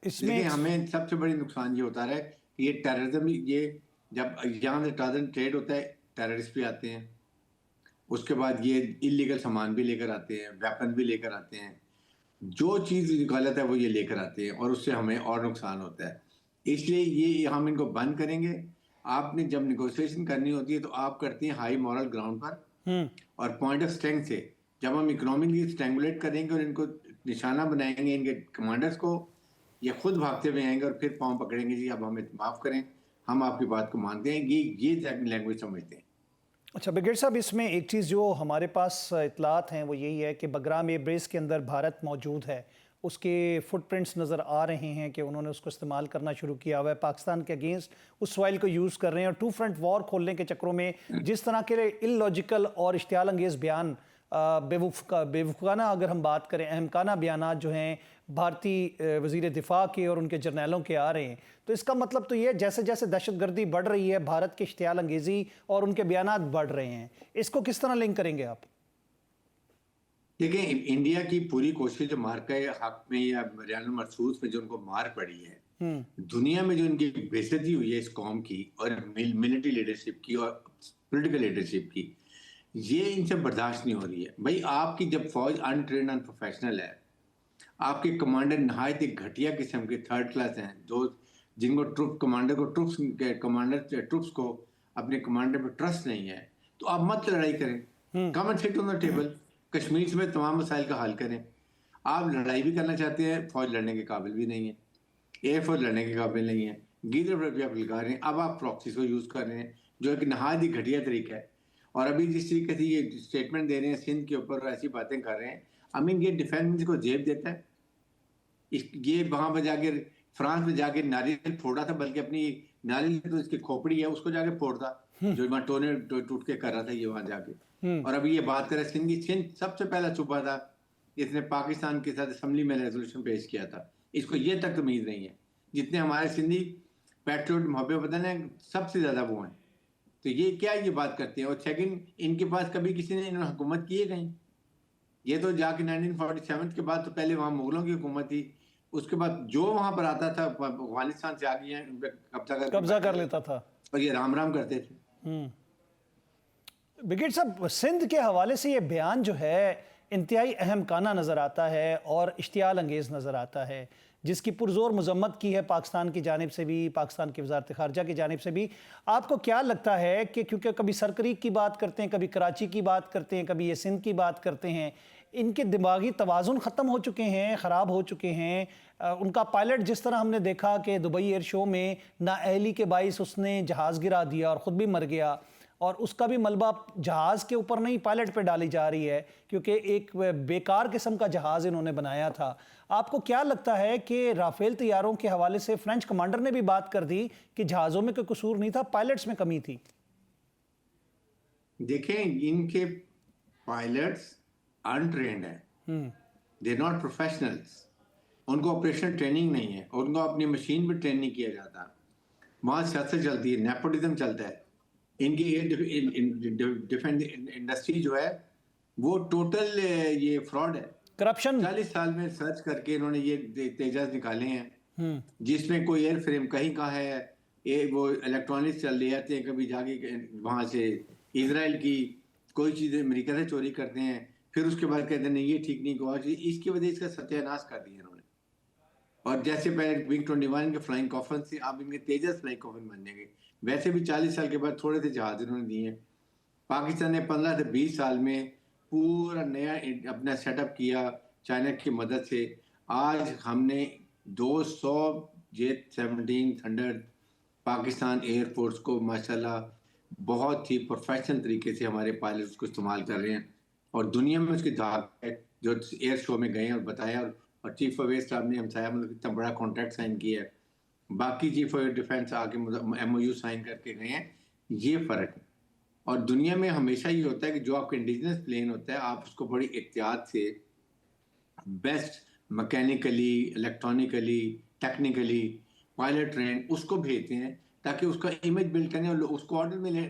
इसमें हमें सबसे बड़ी नुकसान ये होता है कि ये टेररिज्म, ये जब यहाँ से ट्रेड होता है टेररिस्ट भी आते हैं, उसके बाद ये इलीगल सामान भी लेकर आते हैं, वेपन भी लेकर आते हैं, जो चीज़ गलत है वो ये लेकर आते हैं और उससे हमें और नुकसान होता है। इसलिए ये हम इनको बंद करेंगे। आपने जब निगोशिएशन करनी होती है तो आप करती हैं हाई मॉरल ग्राउंड पर और पॉइंट ऑफ स्ट्रेंथ से। जब हम इकोनॉमिकली स्ट्रेंगुलेट करेंगे और इनको निशाना बनाएंगे, इनके कमांडर्स को, ये खुद भागते हुए आएंगे और फिर पाँव पकड़ेंगे, जी अब हमें माफ़ करें, हम आपकी बात को मानते हैं, ये लैंग्वेज समझते हैं। अच्छा ब्रिगेड साहब, इसमें एक चीज़ जो हमारे पास इतलात हैं वो यही है कि बगराम एयरबेस के अंदर भारत मौजूद है, उसके फुटप्रिंट्स नज़र आ रहे हैं कि उन्होंने उसको इस्तेमाल करना शुरू किया हुआ है, पाकिस्तान के अगेंस्ट उस सॉइल को यूज़ कर रहे हैं और 2 फ्रंट वॉर खोलने के चक्करों में जिस तरह के इलॉजिकल और इश्तियाल अंगेज़ बयान, बेवकूफ़ाना अगर हम बात करें, अहमकाना बयानात जो हैं भारतीय वज़ीर दिफा के और उनके जर्नैलों के आ रहे हैं, तो इसका मतलब तो ये जैसे जैसे दहशतगर्दी बढ़ रही है, भारत के इश्तियाल अंगेज़ी और उनके बयानात बढ़ रहे हैं, इसको किस तरह लिंक करेंगे आप? देखिए, इंडिया की पूरी कोशिश जो मार्का हक में या रियान मरसूस में जो उनको मार पड़ी है, दुनिया में जो इनकी बेइज्जती हुई है इस कौम की और मिलिट्री लीडरशिप की और पॉलिटिकल लीडरशिप की, ये इनसे बर्दाश्त नहीं हो रही है। भाई, आपकी जब फौज अनट्रेन्ड अनप्रोफेशनल है, आपके कमांडर नहायत एक घटिया किस्म के थर्ड क्लास हैं, जिनको ट्रुप्स को अपने कमांडर पर ट्रस्ट नहीं है, तो आप मत लड़ाई करें, come and sit on the table, Kashmir में तमाम मसाइल का हल करें। आप लड़ाई भी करना चाहते हैं, फौज लड़ने के काबिल भी नहीं है, एयरफोर्स लड़ने के काबिल नहीं है, गीदर पर भी आप लगा रहे हैं, अब आप प्रॉक्सीज को यूज़ कर रहे हैं जो एक नहायत ही घटिया तरीका है। और अभी जिस तरीके से ये स्टेटमेंट दे रहे हैं सिंध के ऊपर, ऐसी बातें कर रहे हैं, आई मीन ये डिफेंस मिनिस्टर को जेब देता है। ये वहाँ पर जाके फ्रांस में जाके नारियल फोड़ा था, बल्कि अपनी नारियल तो इसकी खोपड़ी है उसको जाके फोड़ता, जो वहाँ टोने टूट के कर रहा था ये वहाँ जाके। और अभी ये बात करें सिंध सबसे पहला सूबा था जिसने पाकिस्तान के साथ असेंबली में रेजोल्यूशन पेश किया था, इसको ये तक तमीज नहीं है। जितने हमारे सिंधी पैट्रियोट मोहब्बत वतन है सबसे ज्यादा वो हैं, तो ये क्या ये बात करते हैं। और सेकंड, इनके पास कभी किसी ने इन्होंने हुकूमत की है कहीं? ये तो जाके 1947 के बाद तो पहले वहाँ मुगलों की हुकूमत थी, उसके बाद जो वहां पर आता था अफगानिस्तान से आ गए उन पर कब्जा कर लेता था और ये राम राम करते थे। ब्रिगेड साहब, सिंध के हवाले से ये बयान जो है इंतहाई अहमकाना नज़र आता है और इश्तियाल अंगेज़ नज़र आता है, जिसकी पुरजोर मजम्मत की है पाकिस्तान की जानिब से भी, पाकिस्तान की वज़ारत ख़ारजा की जानिब से भी। आपको क्या लगता है कि क्योंकि कभी सरकरीक की बात करते हैं, कभी कराची की बात करते हैं, कभी ये सिंध की बात करते हैं, इनके दिमागी तवाज़ुन ख़त्म हो चुके हैं, ख़राब हो चुके हैं। उनका पायलट जिस तरह हमने देखा कि दुबई एयर शो में नाअहली के बाइस उसने जहाज़ गिरा दिया और ख़ुद भी मर गया, और उसका भी मलबा जहाज़ के ऊपर नहीं पायलट पे डाली जा रही है क्योंकि एक बेकार किस्म का जहाज़ इन्होंने बनाया था। आपको क्या लगता है कि राफेल तैयारों के हवाले से फ्रेंच कमांडर ने भी बात कर दी कि जहाज़ों में कोई कसूर नहीं था, पायलट्स में कमी थी? देखें, इनके पायलट्स अनट्रेन्ड हैं, दे नॉट प्रोफेशनल्स, उनको ऑपरेशनल ट्रेनिंग नहीं है, उनको अपनी मशीन पर ट्रेन नहीं किया जाता, वहाँ सियासत चलती है, नेपोटिज्म चलता है। इनकी डिफेंस इंडस्ट्री जो है वो टोटल ये फ्रॉड है, करप्शन। 40 साल में सर्च करके इन्होंने ये तेजस निकाले हैं जिसमें कोई एयर फ्रेम कहीं का है, वो इलेक्ट्रॉनिक्स चल ले आते हैं, कभी जाके वहां से इजराइल की कोई चीज़ अमेरिका से चोरी करते हैं, फिर उसके बाद कहते हैं नहीं ये ठीक नहीं हुआ। इसकी वजह इसका सत्यानाश कर दिया इन्होंने। और जैसे पहले मिग 21 के फ्लाइंग कॉफन से अब इनके तेजस फ्लाइंग कॉफन बन जाएंगे। वैसे भी 40 साल के बाद थोड़े से जहाज इन्होंने दिए हैं। पाकिस्तान ने 15 से 20 साल में पूरा नया अपना सेटअप किया चाइना की मदद से। आज हमने 200 जेट 17 थंडर पाकिस्तान एयरफोर्स को माशाल्लाह बहुत ही प्रोफेशनल तरीके से हमारे पायलट उसको इस्तेमाल कर रहे हैं और दुनिया में उसकी धाक है। जो एयर शो में गए और बताया, और चीफ ऑफ एयर स्टाफ ने हमसाया मतलब इतना बड़ा कॉन्ट्रैक्ट साइन किया है। बाकी चीफ ऑफ डिफेंस आके MOU साइन करके गए हैं। ये फ़र्क है। और दुनिया में हमेशा ये होता है कि जो आपका इंडिजिनस प्लेन होता है आप उसको बड़ी एहतियात से best mechanically, electronically, technically pilot train उसको भेजते हैं ताकि उसका इमेज बिल्ड करने और उसको ऑर्डर मिले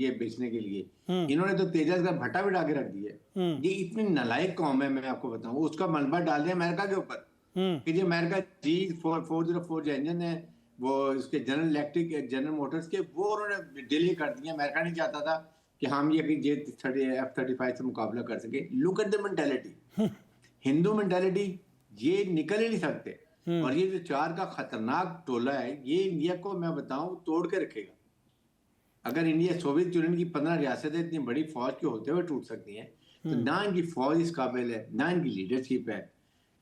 ये बेचने के लिए। इन्होंने तो तेजस का भट्टा बिठा के रख दिया है। ये इतनी नालायक कौम है, मैं आपको बताऊं। उसका मलबा डाल दिया अमेरिका के ऊपर कि जो अमेरिका G404 जो इंजन है वो उसके जनरल इलेक्ट्रिक जनरल मोटर्स के वो उन्होंने डिले कर दिया। अमेरिका नहीं चाहता था कि हम ये F-35 से मुकाबला कर सके। Look at the mentality, Hindu mentality, ये निकल ही नहीं सकते। और ये जो 4 का खतरनाक टोला है ये इंडिया को मैं बताऊं तोड़ के रखेगा। अगर इंडिया सोवियत यूनियन की 15 रियासतें इतनी बड़ी फौज के होते हुए टूट सकती हैं तो ना इनकी फौज इस काबिल है, ना इनकी लीडरशिप है,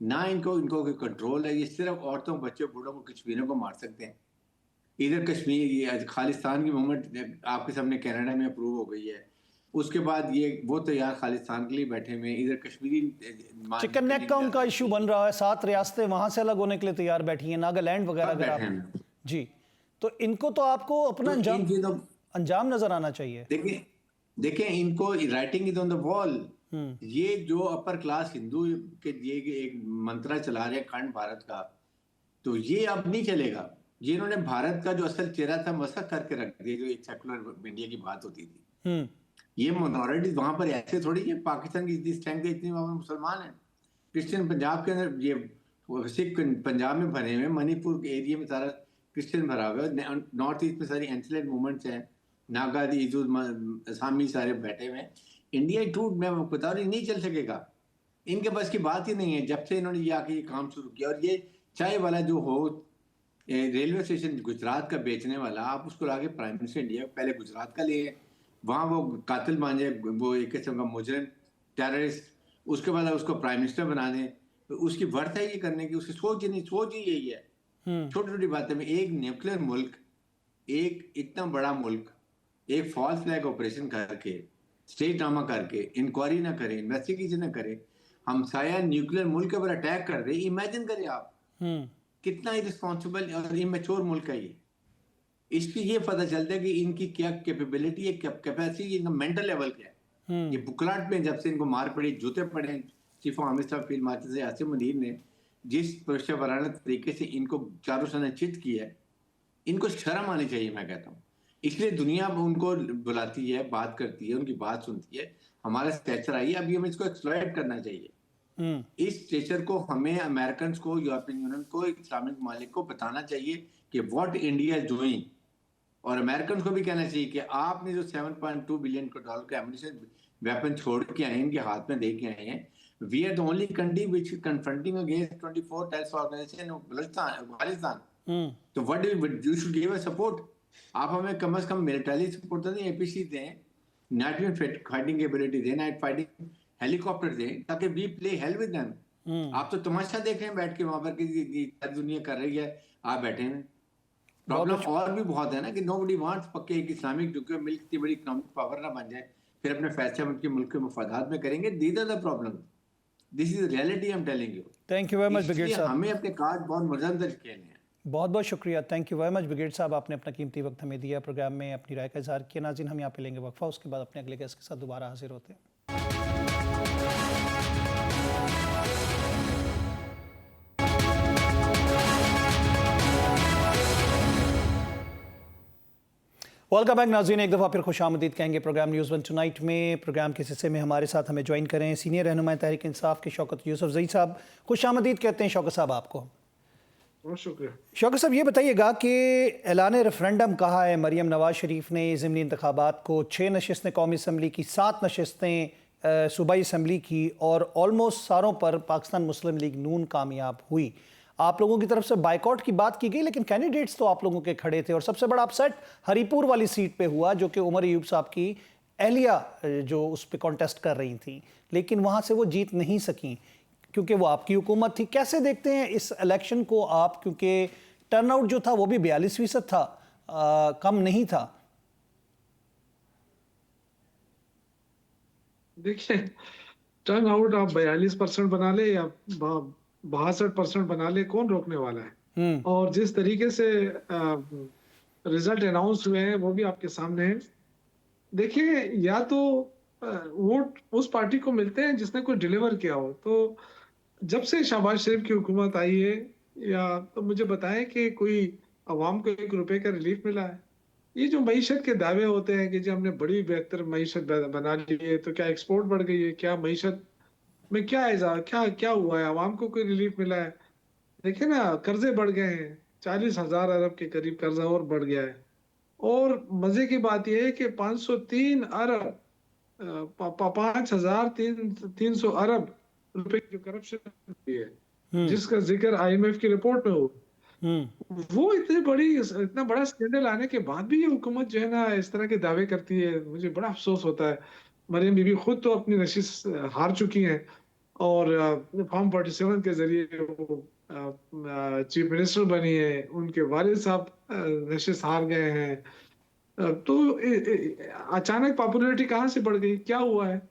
ना इनको कोई कंट्रोल है। ये सिर्फ औरतों, बच्चों, बूढ़ों को, कश्मीरियों को मार सकते हैं। इधर कश्मीर खालिस्तान की मूवमेंट आपके सामने कनाडा में अप्रूव हो गई है। उसके बाद ये वो तो यार खालिस्तान के लिए बैठे हुए हैं। इधर कश्मीरी चिकन नेक का उनका इशू बन रहा है। 7 रियासतें वहां से अलग होने के लिए तैयार बैठी हैं, नागालैंड वगैरह। अगर आप जी, तो इनको तो आपको अपना अंजाम नजर आना चाहिए। देखें इनको writing is on the wall. ये जो अपर क्लास हिंदू के ये एक मंत्रा चला रहे अखंड भारत का, तो ये अब नहीं चलेगा। ये इन्होंने भारत का जो असल चेहरा था मसक करके रख दिया। जो एक सेकुलर इंडिया की बात होती थी, ये माइनॉरिटीज वहां पर ऐसे थोड़ी है। पाकिस्तान की इतनी स्ट्रेंथ है, इतनी वहां पर मुसलमान है। क्रिश्चियन पंजाब के अंदर ये सिख पंजाब में भरे हुए, मणिपुर के एरिया में सारा क्रिश्चियन भरा हुआ है। नॉर्थ ईस्ट में सारी एंसिलेंट मूवमेंट्स हैं, नागा, असामी सारे बैठे हुए हैं। इंडिया टूट मैं बता रही नहीं चल सकेगा। इनके बस की बात ही नहीं है जब से इन्होंने ये आके ये काम शुरू किया। और ये चाय वाला जो हो रेलवे स्टेशन गुजरात का बेचने वाला, आप उसको लाके प्राइम मिनिस्टर इंडिया पहले गुजरात का लिए, वहाँ वो कातिल मान जाए, वो एक किस्म का मुजरिम टेररिस्ट, उसके बाद उसको प्राइम मिनिस्टर बना दें। तो उसकी वर्थ है ये करने की, उसकी सोच ही यही है। छोटी छोटी बातें में एक न्यूक्लियर मुल्क, एक इतना बड़ा मुल्क एक फॉल्स फ्लैग ऑपरेशन करके, स्टेट ड्रामा करके, इंक्वायरी ना करे, इन्वेस्टिगेशन ना करे, हमसाया न्यूक्लियर मुल्क के ऊपर अटैक कर दे। इमेजिन करें आप कितना इररिस्पॉन्सिबल और इमेच्योर मुल्क है ये। इसकी ये पता चलता है कि इनकी क्या कैपेबिलिटी है, कैपेसिटी, इनका मेंटल लेवल क्या है। ये बुकलाट में जब से इनको मार पड़ी, जूते पड़े chief of army staff field marshal Asim Munir ने जिस पेशेवराना तरीके से इनको चारों सने चित किया है, इनको शर्म आनी चाहिए मैं कहता हूँ। इसलिए दुनिया उनको बुलाती है, बात करती है, उनकी बात सुनती है। हमारा स्टेचर आई है, अभी हमें इसको एक्सप्लॉइट करना चाहिए। इस स्टेचर को हमें अमेरिकन को, यूरोपियन यूनियन को, इस्लामिक मालिक को बताना चाहिए कि व्हाट इंडिया इज डूइंग। और अमेरिकन को भी कहना चाहिए कि आपने जो 7.2 बिलियन डॉलर का एमुनिशन वेपन छोड़ के आए, इनके हाथ में दे के आए हैं। We are the only country which confronting against 24 terrorist organization of Balochistan. तो what you should give us support. आप हमें कम से कम मिलिट्री सपोर्ट दें, एपीसी दें, नाइट विंग फाइटिंग एबिलिटी दें, नाइट फाइटिंग हेलीकॉप्टर दें, ताकि we play hell with them. आप तो तमाशा देख रहे हैं बैठ के वहां पर कि दुनिया कर रही है, आप बैठे हैं। प्रॉब्लम और भी बहुत है ना कि नोबडी वांट्स पक्के एक इस्लामिक जो मिल्क इतनी बड़ी इकोनॉमिक पावर ना बन जाए, फिर अपने फैसले उनके मुल्क के मफादात में करेंगे। These are the problem, this is reality I am telling you. Thank you very much brigade साहब, हमें अपने कार्ड बहुत मजबूत खेलने हैं। बहुत बहुत शुक्रिया, thank you very much brigade साहब, आपने अपना कीमती वक्त हमें दिया, प्रोग्राम में अपनी राय का इजहार किया। नाज़रीन, हम यहाँ पे लेंगे वक्फा, उसके बाद अपने अगले गेस्ट के साथ दोबारा हाजिर होते हैं। वेलकम बैक नाज़रीन, एक दफ़ा फिर खुशामदीद कहेंगे प्रोग्राम न्यूज़ वन टुनाइट में। प्रोग्राम के हिस्से में हमारे साथ हमें ज्वाइन करें सीनियर रहनुमा तहरीक इंसाफ के शौकत यूसुफ ज़ई साहब। खुशामदीद कहते हैं शौकत साहब आपको। बहुत शुक्रिया। शौकत साहब, ये बताइएगा कि ऐलान रेफरेंडम कहा है मरीम नवाज शरीफ ने ज़िमनी इंतखाबात को, 6 नशिस्तें कौमी असम्बली की, 7 नशिस्तें सूबाई असम्बली की, और ऑलमोस्ट सारों पर पाकिस्तान मुस्लिम लीग नून कामयाब हुई। आप लोगों की तरफ से बाइकआउट की बात की गई, लेकिन कैंडिडेट्स तो आप लोगों के खड़े थे, और सबसे बड़ा अपसेट हरीपुर वाली सीट पे हुआ, जो कि उमर अयूब साहब की एहलिया जो उस पर कॉन्टेस्ट कर रही थी, लेकिन वहाँ से वो जीत नहीं सकी क्योंकि वो आपकी हुकूमत थी। कैसे देखते हैं इस इलेक्शन को आप, क्योंकि टर्नआउट जो था वो भी 42% था, कम नहीं था। देखिए, टर्न आउट आप 42% बना ले या 62% बना ले, कौन रोकने वाला है? और जिस तरीके से रिजल्ट अनाउंस हुए हैं वो भी आपके सामने है। देखिए, या तो वोट उस पार्टी को मिलते हैं जिसने कोई डिलीवर किया हो। तो जब से शहबाज शरीफ की हुकूमत आई है, या तो मुझे बताएं कि कोई अवाम को 1 रुपए का रिलीफ मिला है? ये जो मईशत के दावे होते हैं कि जी हमने बड़ी बेहतर मईशत बना ली है, तो क्या एक्सपोर्ट बढ़ गई है, क्या मईशत में क्या क्या हुआ है, अवाम को कोई रिलीफ मिला है? देखिए ना, कर्जे बढ़ गए हैं, 40,000 अरब के करीब कर्जा और बढ़ गया है। और मजे की बात यह है कि 503 अरब 5,300 अरब रुपए की जो करप्शन हुई है, जिसका जिक्र IMF की रिपोर्ट में हो, वो इतना बड़ा स्कैंडल आने के बाद भी ये हुकूमत जो है ना इस तरह के दावे करती है। मुझे बड़ा अफसोस होता है। मरियम बीबी खुद तो अपनी नशिस्त हार चुकी हैं, और फॉर्म 47 के जरिए वो चीफ मिनिस्टर बनी है, उनके वालिद साहब नशिस्त हार गए हैं। तो अचानक पॉपुलैरिटी कहाँ से बढ़ गई, क्या हुआ है?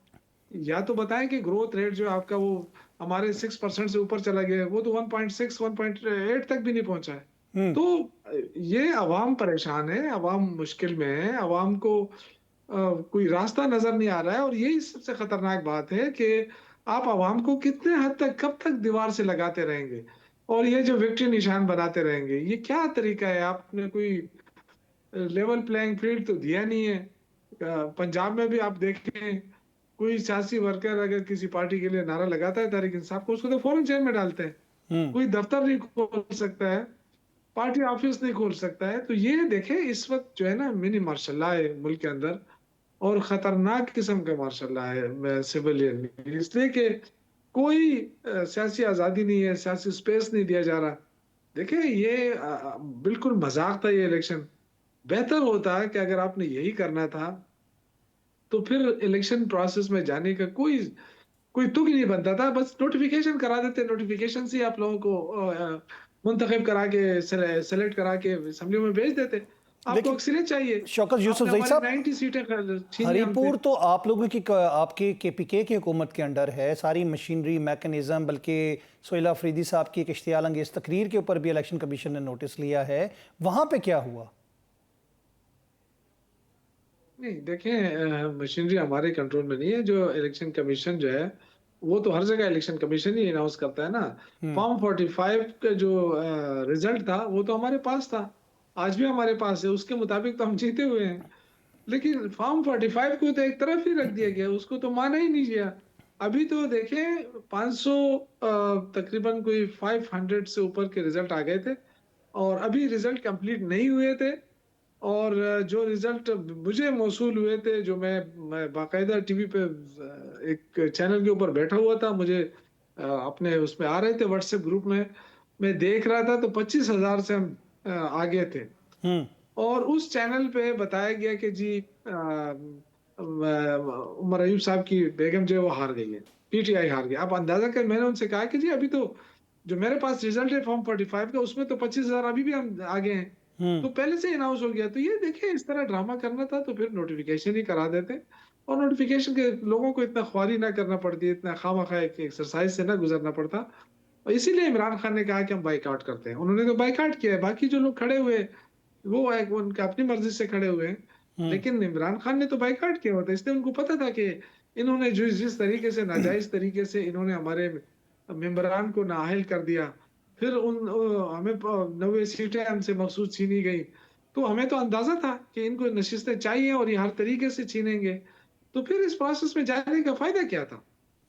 या तो बताएं कि ग्रोथ रेट जो आपका वो हमारे 6% से ऊपर चला गया है, वो तो 1.6 1.8 तक भी नहीं पहुंचा है। तो ये अवाम परेशान है, अवाम मुश्किल में है, अवाम को कोई रास्ता नजर नहीं आ रहा है। और यही सबसे खतरनाक बात है कि आप अवाम को कितने हद तक, कब तक दीवार से लगाते रहेंगे, और ये जो विक्ट्री निशान बनाते रहेंगे, ये क्या तरीका है? आपने कोई लेवल प्लेइंग फील्ड तो दिया नहीं है। पंजाब में भी आप देखें, कोई सियासी वर्कर अगर किसी पार्टी के लिए नारा लगाता है तहरीक इंसाफ को, उसको तो फौरन जेल में डालते हैं। कोई दफ्तर नहीं खोल सकता है, पार्टी ऑफिस नहीं खोल सकता है। तो ये देखें, इस वक्त जो है ना मिनी मार्शल लॉ है मुल्क के अंदर, और खतरनाक किस्म का मार्शल लॉ है सिविलियन, इसलिए कि कोई सियासी आजादी नहीं है, सियासी स्पेस नहीं दिया जा रहा। देखिए, ये बिल्कुल मजाक था ये इलेक्शन। बेहतर होता है कि अगर आपने यही करना था तो फिर इलेक्शन प्रोसेस में जाने का कोई तुक नहीं बनता था। बस नोटिफिकेशन करा देते, नोटिफिकेशन से आप लोगों को मुंतखब करा के, सेलेक्ट करा के असेंबली में भेज देते। आपको अक्सरियत चाहिए। शौकत यूसुफ जई साहब, 90 सीटें हरीपुर तो आप लोगों की, आपके KPK की हुकूमत के अंडर है, सारी मशीनरी मैकेनिज्म, बल्कि सोहेल अफरीदी साहब की एक इश्तियाल अंगेज तकरीर के ऊपर भी इलेक्शन कमीशन ने नोटिस लिया है, वहां पे क्या हुआ? नहीं, देखें, मशीनरी हमारे कंट्रोल में नहीं है। जो इलेक्शन कमीशन जो है, वो तो हर जगह इलेक्शन कमीशन ही अनाउंस करता है ना। फॉर्म 45 का जो रिजल्ट था वो तो हमारे पास था, आज भी हमारे पास है, उसके मुताबिक तो हम जीते हुए हैं। लेकिन फॉर्म 45 को तो एक तरफ ही रख दिया गया, उसको तो माना ही नहीं गया। अभी तो देखें, 500 तकरीबन कोई 500 से ऊपर के रिजल्ट आ गए थे, और अभी रिजल्ट कंप्लीट नहीं हुए थे। और जो रिजल्ट मुझे मौसूल हुए थे, जो मैं बाकायदा टीवी पे एक चैनल के ऊपर बैठा हुआ था, मुझे अपने उसमें आ रहे थे व्हाट्सएप ग्रुप में, मैं देख रहा था, तो 25,000 से हम आगे थे। और उस चैनल पे बताया गया कि जी उमर अयूब साहब की बेगम जो है वो हार गई है, PTI हार गई। आप अंदाजा कर, मैंने उनसे कहा कि जी अभी तो जो मेरे पास रिजल्ट है फॉर्म 45 का, उसमें तो 25,000 अभी भी हम आगे हैं, तो पहले से अनाउंस हो गया। तो ये देखिए, इस तरह ड्रामा करना था तो फिर नोटिफिकेशन ही करा देते, और नोटिफिकेशन के लोगों को इतना ख्वारी ना करना पड़ती, इतना खामखा एक एक्सरसाइज से ना गुजरना पड़ता। और इसीलिए इमरान खान ने कहा कि हम बाइकआउट करते हैं। उन्होंने तो बाइकआउट किया है, बाकी जो लोग खड़े हुए वो उनके अपनी मर्जी से खड़े हुए हैं, लेकिन इमरान खान ने तो बाइकआउट किया हुआ था। इसलिए उनको पता था कि इन्होंने जिस तरीके से, नाजायज तरीके से इन्होंने हमारे मेंबरान को नाअहल कर दिया, फिर हमें 90 सीटें हमसे मखसूस छीनी गई, तो हमें तो अंदाजा था कि इनको नशिस्तें चाहिए और ये हर तरीके से छीनेंगे। तो फिर इस प्रोसेस में जाने का फायदा क्या था?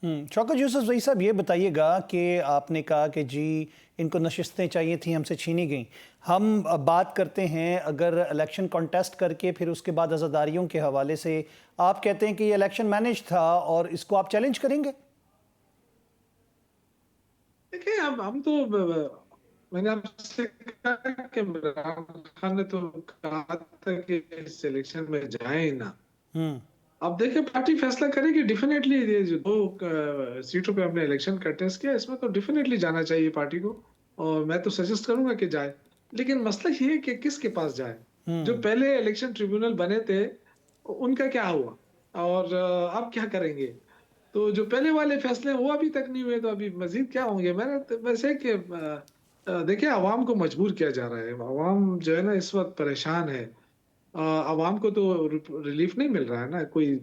शौकत यूसुफ ज़ई साहब, ये बताइएगा कि आपने कहा कि जी इनको नशिस्तें चाहिए थी, हमसे छीनी गई। हम बात करते हैं अगर इलेक्शन कॉन्टेस्ट करके फिर उसके बाद आज़ादारियों के हवाले से, आप कहते हैं कि ये इलेक्शन मैनेज था और इसको आप चैलेंज करेंगे? देखिए, अब हम तो मैंने आपसे कहा कि इमरान खान ने तो कहा था कि इस इलेक्शन में जाए ना। अब देखिए, पार्टी फैसला करेगी डेफिनेटली। ये जो 2 सीटों पे हमने इलेक्शन कंटेस्ट किया, इसमें तो डेफिनेटली जाना चाहिए पार्टी को, और मैं तो सजेस्ट करूंगा कि जाए। लेकिन मसला ये है कि किसके पास जाए। जो पहले इलेक्शन ट्रिब्यूनल बने थे उनका क्या हुआ, और अब क्या करेंगे। तो जो पहले वाले फैसले वो अभी तक नहीं हुए, तो अभी मजीद क्या होंगे। मैंने तो वैसे कि देखिए, आवाम को मजबूर किया जा रहा है। आवाम जो है ना इस वक्त परेशान है। आवाम को तो रिलीफ नहीं मिल रहा है ना। कोई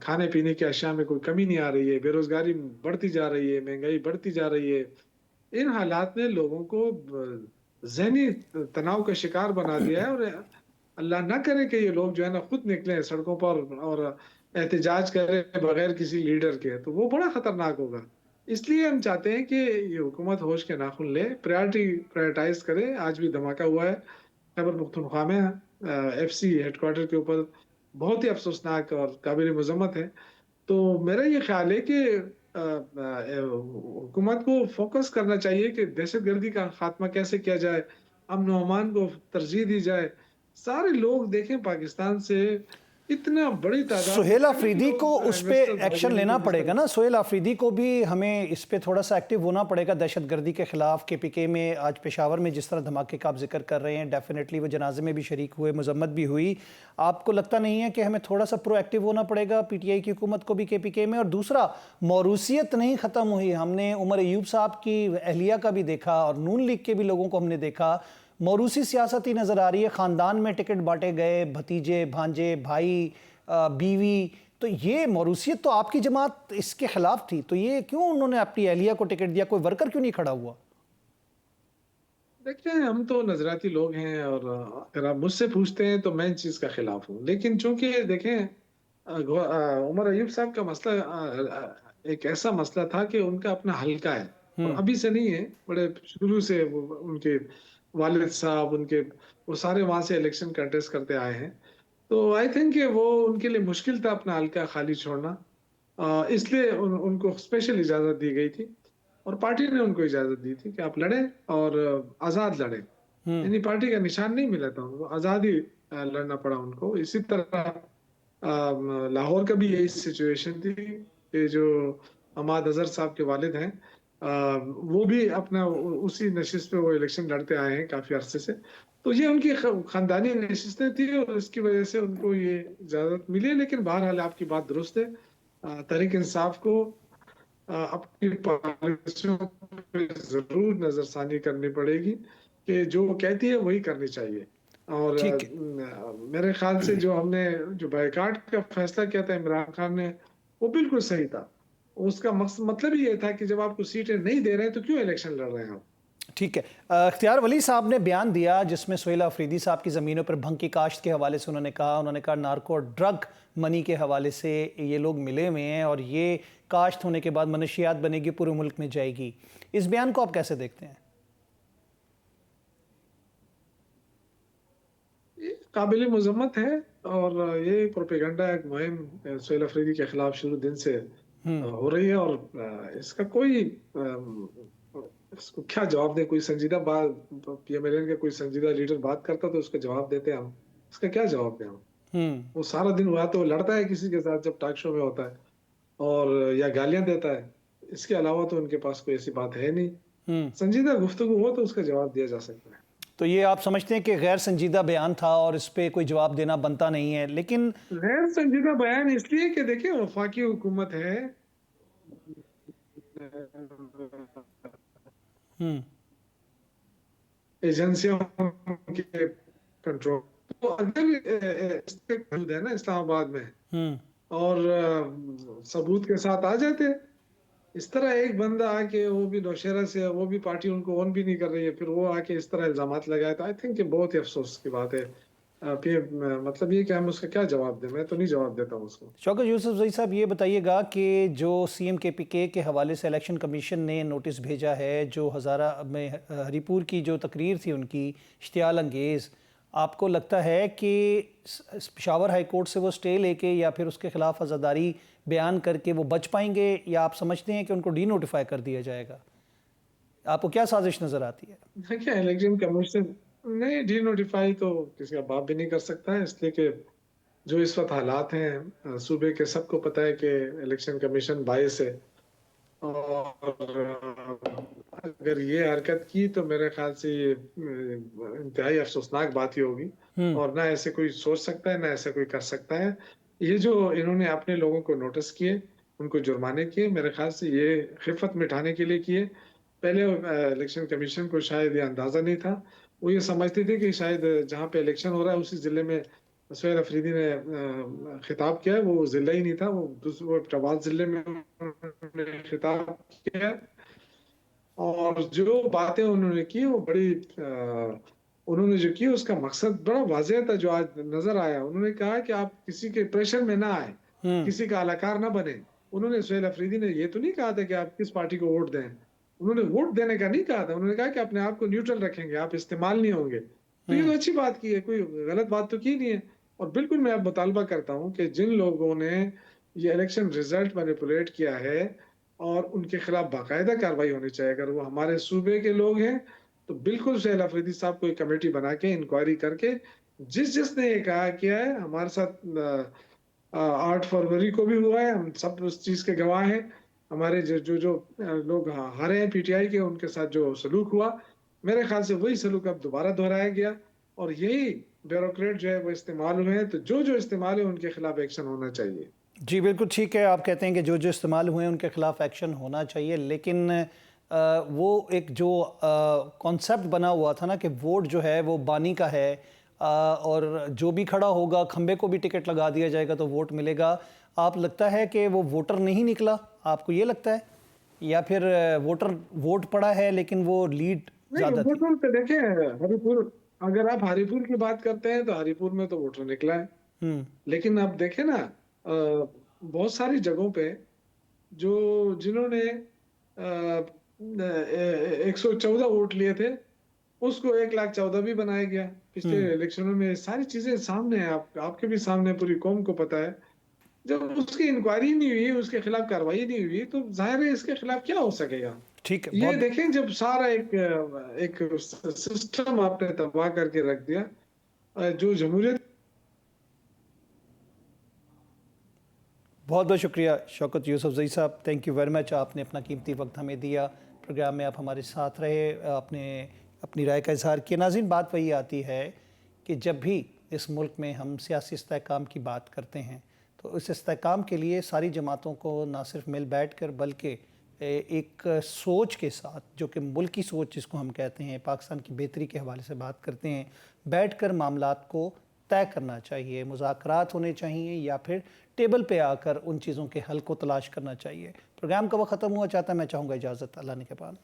खाने पीने की अशिया में कोई कमी नहीं आ रही है, बेरोजगारी बढ़ती जा रही है, महंगाई बढ़ती जा रही है। इन हालात ने लोगों को ज़हनी तनाव का शिकार बना दिया है। और अल्लाह ना करे कि ये लोग जो है ना खुद निकले सड़कों पर और एहतजाज करें बगैर किसी लीडर के, तो वो बड़ा खतरनाक होगा। इसलिए हम चाहते हैं कि ये हुकूमत होश के नाखून ले, प्रायोरिटाइज करे। आज भी धमाका हुआ है खैबर पख्तूनख्वा में, एफसी हेडक्वार्टर के ऊपर, बहुत ही अफसोसनाक और काबिल मजम्मत है। तो मेरा ये ख्याल है कि हुकूमत को फोकस करना चाहिए कि दहशतगर्दी का खात्मा कैसे किया जाए, अमन और अमान को तरजीह दी जाए। सारे लोग देखें पाकिस्तान से इतना बड़ी तादाद सुहेल अफरीदी को उस पे एक्शन लेना पड़ेगा ना। सुहेल अफरीदी को भी हमें इस पे थोड़ा सा एक्टिव होना पड़ेगा दहशतगर्दी के खिलाफ। KPK में आज पेशावर में जिस तरह धमाके का आप जिक्र कर रहे हैं, डेफिनेटली वो जनाजे में भी शरीक हुए, मजम्मत भी हुई। आपको लगता नहीं है कि हमें थोड़ा सा प्रोएक्टिव होना पड़ेगा PTI की हुकूमत को भी KPK में? और दूसरा, मौरूसियत नहीं ख़त्म हुई। हमने उमर अयूब साहब की अहलिया का भी देखा और नून लीग के भी लोगों को हमने देखा, मौरूसी सियासत ही नज़र आ रही है। ख़ानदान में टिकट बांटे गए, भतीजे भांजे भाई बीवी। तो ये मौरूसियत तो आपकी जमात इसके खिलाफ थी, तो ये क्यों उन्होंने अपनी अहलिया को टिकट दिया? कोई वर्कर क्यों नहीं खड़ा हुआ? देखिए, हम तो नजराती लोग हैं, और अगर आप मुझसे पूछते हैं तो मैं इन चीज का खिलाफ हूँ। लेकिन चूंकि देखें, उमर अयूब साहब का मसला एक ऐसा मसला था कि उनका अपना हल्का है, और अभी से नहीं है, बड़े शुरू से उनके वालिद साहब, उनके वो सारे वहां से इलेक्शन कंटेस्ट करते आए हैं। तो आई थिंक वो उनके लिए मुश्किल था अपना हल्का खाली छोड़ना, इसलिए उनको स्पेशल इजाजत दी गई थी, और पार्टी ने उनको इजाजत दी थी कि आप लड़े और आजाद लड़े। यानी पार्टी का निशान नहीं मिला था उनको, आजाद ही लड़ना पड़ा उनको। इसी तरह लाहौर का भी यही सिचुएशन थी कि जो अमाद अजहर साहब के वालिद हैं, वो भी अपना उसी नशिस्त पे वो इलेक्शन लड़ते आए हैं काफी अरसे से। तो ये उनकी खानदानी नशिस्तें थी, और इसकी वजह से उनको ये इजाजत मिली है। लेकिन बहरहाल आपकी बात दुरुस्त है, तहरीक इंसाफ को अपनी पॉलिसियों पे जरूर नजरसानी करनी पड़ेगी कि जो वो कहती है वही करनी चाहिए। और मेरे ख्याल से जो हमने जो बायकाट का फैसला किया था इमरान खान ने, वो बिल्कुल सही था। उसका मतलब ही ये था कि जब आपको सीटें नहीं दे रहे हैं तो क्यों इलेक्शन लड़ रहे हैं आप। ठीक है। इख्तियार वली साहब ने बयान दिया जिसमें सुहेल अफरीदी साहब की ज़मीनों पर भंग की काश्त के हवाले से उन्होंने कहा नार्को ड्रग मनी के हवाले से ये लोग मिले हुए हैं, और ये काश्त होने के बाद मनशियात बनेगी, पूरे मुल्क में जाएगी। इस बयान को आप कैसे देखते हैं? ये काबिल मजम्मत है, और ये प्रोपेगेंडा एक मुहिम सुहेल अफरीदी के खिलाफ शुरू दिन से हो रही है, और इसका कोई इसको क्या जवाब दे। कोई संजीदा बात PMLN का कोई संजीदा लीडर बात करता तो उसका जवाब देते हम, इसका क्या जवाब दें हम। वो सारा दिन हुआ तो लड़ता है किसी के साथ जब टॉक शो में होता है, और या गालियां देता है। इसके अलावा तो उनके पास कोई ऐसी बात है नहीं। संजीदा गुफ्तगू हो तो उसका जवाब दिया जा सकता है। तो ये आप समझते हैं कि गैर संजीदा बयान था और इस पे कोई जवाब देना बनता नहीं है? लेकिन गैर संजीदा बयान इसलिए कि देखिए, वफाकी हुकूमत है, एजेंसियों के कंट्रोल, तो अगर है ना इस्लामाबाद में, और सबूत के साथ आ जाते। इस तरह एक बंदा आके, वो भी नौशहरा से, वो भी पार्टी उनको ओन भी नहीं कर रही है, फिर वो आके इस तरह इल्जामात लगाए, तो आई थिंक बहुत ही अफसोस की बात है मतलब ये कि हम उसका क्या जवाब दें, मैं तो नहीं जवाब देता हूँ उसको। शौकत यूसुफजई साहब, ये बताइएगा कि जो सीएम केपीके के हवाले से इलेक्शन कमीशन ने नोटिस भेजा है, जो हज़ारा में हरीपुर की जो तकरीर थी उनकी इश्तियाल अंगेज़, आपको लगता है कि पेशावर हाई कोर्ट से वो स्टे लेके या फिर उसके खिलाफ आज़ादारी बयान करके वो बच पाएंगे, या आप समझते हैं कि उनको डी नोटिफाई कर दिया जाएगा? आपको क्या साजिश नज़र आती है? देखिए, इलेक्शन कमीशन नहीं, डी नोटिफाई तो किसी का बाप भी नहीं कर सकता है, इसलिए कि जो इस वक्त हालात हैं सूबे के, सबको पता है कि इलेक्शन कमीशन बायस है, और अगर ये हरकत की तो मेरे ख्याल से ये इंतहाई अफसोसनाक बात ही होगी, और ना ऐसे कोई सोच सकता है, ना ऐसे कोई कर सकता है। ये जो इन्होंने अपने लोगों को नोटिस किए, उनको जुर्माने किए, मेरे ख्याल से ये खिफत मिटाने के लिए किए। पहले इलेक्शन कमीशन को शायद ये अंदाजा नहीं था, वो ये समझते थे कि शायद जहाँ पे इलेक्शन हो रहा है उसी जिले में सुहेल अफरीदी ने खिताब किया है, वो जिला ही नहीं था, वो टवाल जिले में उन्होंने खिताब किया है। और जो बातें उन्होंने की वो बड़ी उन्होंने जो की उसका मकसद बड़ा वाज़ेह था, जो आज नजर आया। उन्होंने कहा कि आप किसी के प्रेशर में ना आए, किसी का अलाकार ना बने। उन्होंने सुहेल अफरीदी ने ये तो नहीं कहा था कि आप किस पार्टी को वोट दें, उन्होंने वोट देने का नहीं कहा था, उन्होंने कहा कि अपने आप को न्यूट्रल रखेंगे, आप इस्तेमाल नहीं होंगे। तो ये तो अच्छी बात की है, कोई गलत बात तो की नहीं है। और बिल्कुल मैं अब मुतालबा करता हूँ कि जिन लोगों ने ये इलेक्शन रिजल्ट मैनिपुलेट किया है और उनके खिलाफ बाकायदा कार्रवाई होनी चाहिए। अगर वो हमारे सूबे के लोग हैं तो बिल्कुल सुहेल अफरीदी साहब को एक कमेटी बना के इंक्वायरी करके, जिसने ये कहा किया है, हमारे साथ 8 फरवरी को भी हुआ है, हम सब उस चीज के गवाह हैं। हमारे जो लोग हारे हैं पीटीआई के, उनके साथ जो सलूक हुआ, मेरे ख्याल से वही सलूक अब दोबारा दोहराया गया, और यही ब्यूरोक्रेट जो है वो इस्तेमाल हुए हैं। तो जो इस्तेमाल है उनके खिलाफ एक्शन होना चाहिए। जी बिल्कुल ठीक है, आप कहते हैं कि जो इस्तेमाल हुए हैं उनके खिलाफ एक्शन होना चाहिए, लेकिन वो एक जो कॉन्सेप्ट बना हुआ था ना कि वोट जो है वो बानी का है, और जो भी खड़ा होगा खंबे को भी टिकट लगा दिया जाएगा तो वोट मिलेगा। आप लगता है कि वो वोटर नहीं निकला, आपको ये लगता है, या फिर वोटर वोट पड़ा है लेकिन वो लीड ज्यादा थी? वोटर पे देखें, हरीपुर, अगर आप हरीपुर की बात करते हैं तो हरीपुर में तो वोटर निकला है, लेकिन आप देखें ना बहुत सारी जगहों पे जिन्होंने 114 वोट लिए थे उसको 1,14,000 भी बनाया गया पिछले इलेक्शनों में। सारी चीजें सामने है, आपके भी सामने, पूरी कौम को पता है। जब उसकी इंक्वायरी नहीं हुई, उसके खिलाफ कार्रवाई नहीं हुई, तो जाहिर है इसके खिलाफ क्या हो सकेगा। ठीक है, ये देखें, जब सारा एक सिस्टम आपने तबाह करके रख दिया, जो जमहूरियत। बहुत बहुत शुक्रिया शौकत यूसुफजई साहब, थैंक यू वेरी मच। आपने अपना कीमती वक्त हमें दिया, प्रोग्राम में आप हमारे साथ रहे, आपने अपनी राय का इजहार किया। नाज़रीन, बात वही आती है कि जब भी इस मुल्क में हम सियासी इस्तेहकाम की बात करते हैं तो इस इस्तेहकाम के लिए सारी जमातों को ना सिर्फ मिल बैठ कर बल्कि एक सोच के साथ, जो कि मुल्क की सोच जिसको हम कहते हैं, पाकिस्तान की बेहतरी के हवाले से बात करते हैं, बैठ कर मामलात को तय करना चाहिए, मुज़ाकरात होने चाहिए, या फिर टेबल पे आकर उन चीज़ों के हल को तलाश करना चाहिए। प्रोग्राम का वक्त ख़त्म हुआ, चाहता मैं चाहूँगा इजाज़त, अल्लाह ने के पास।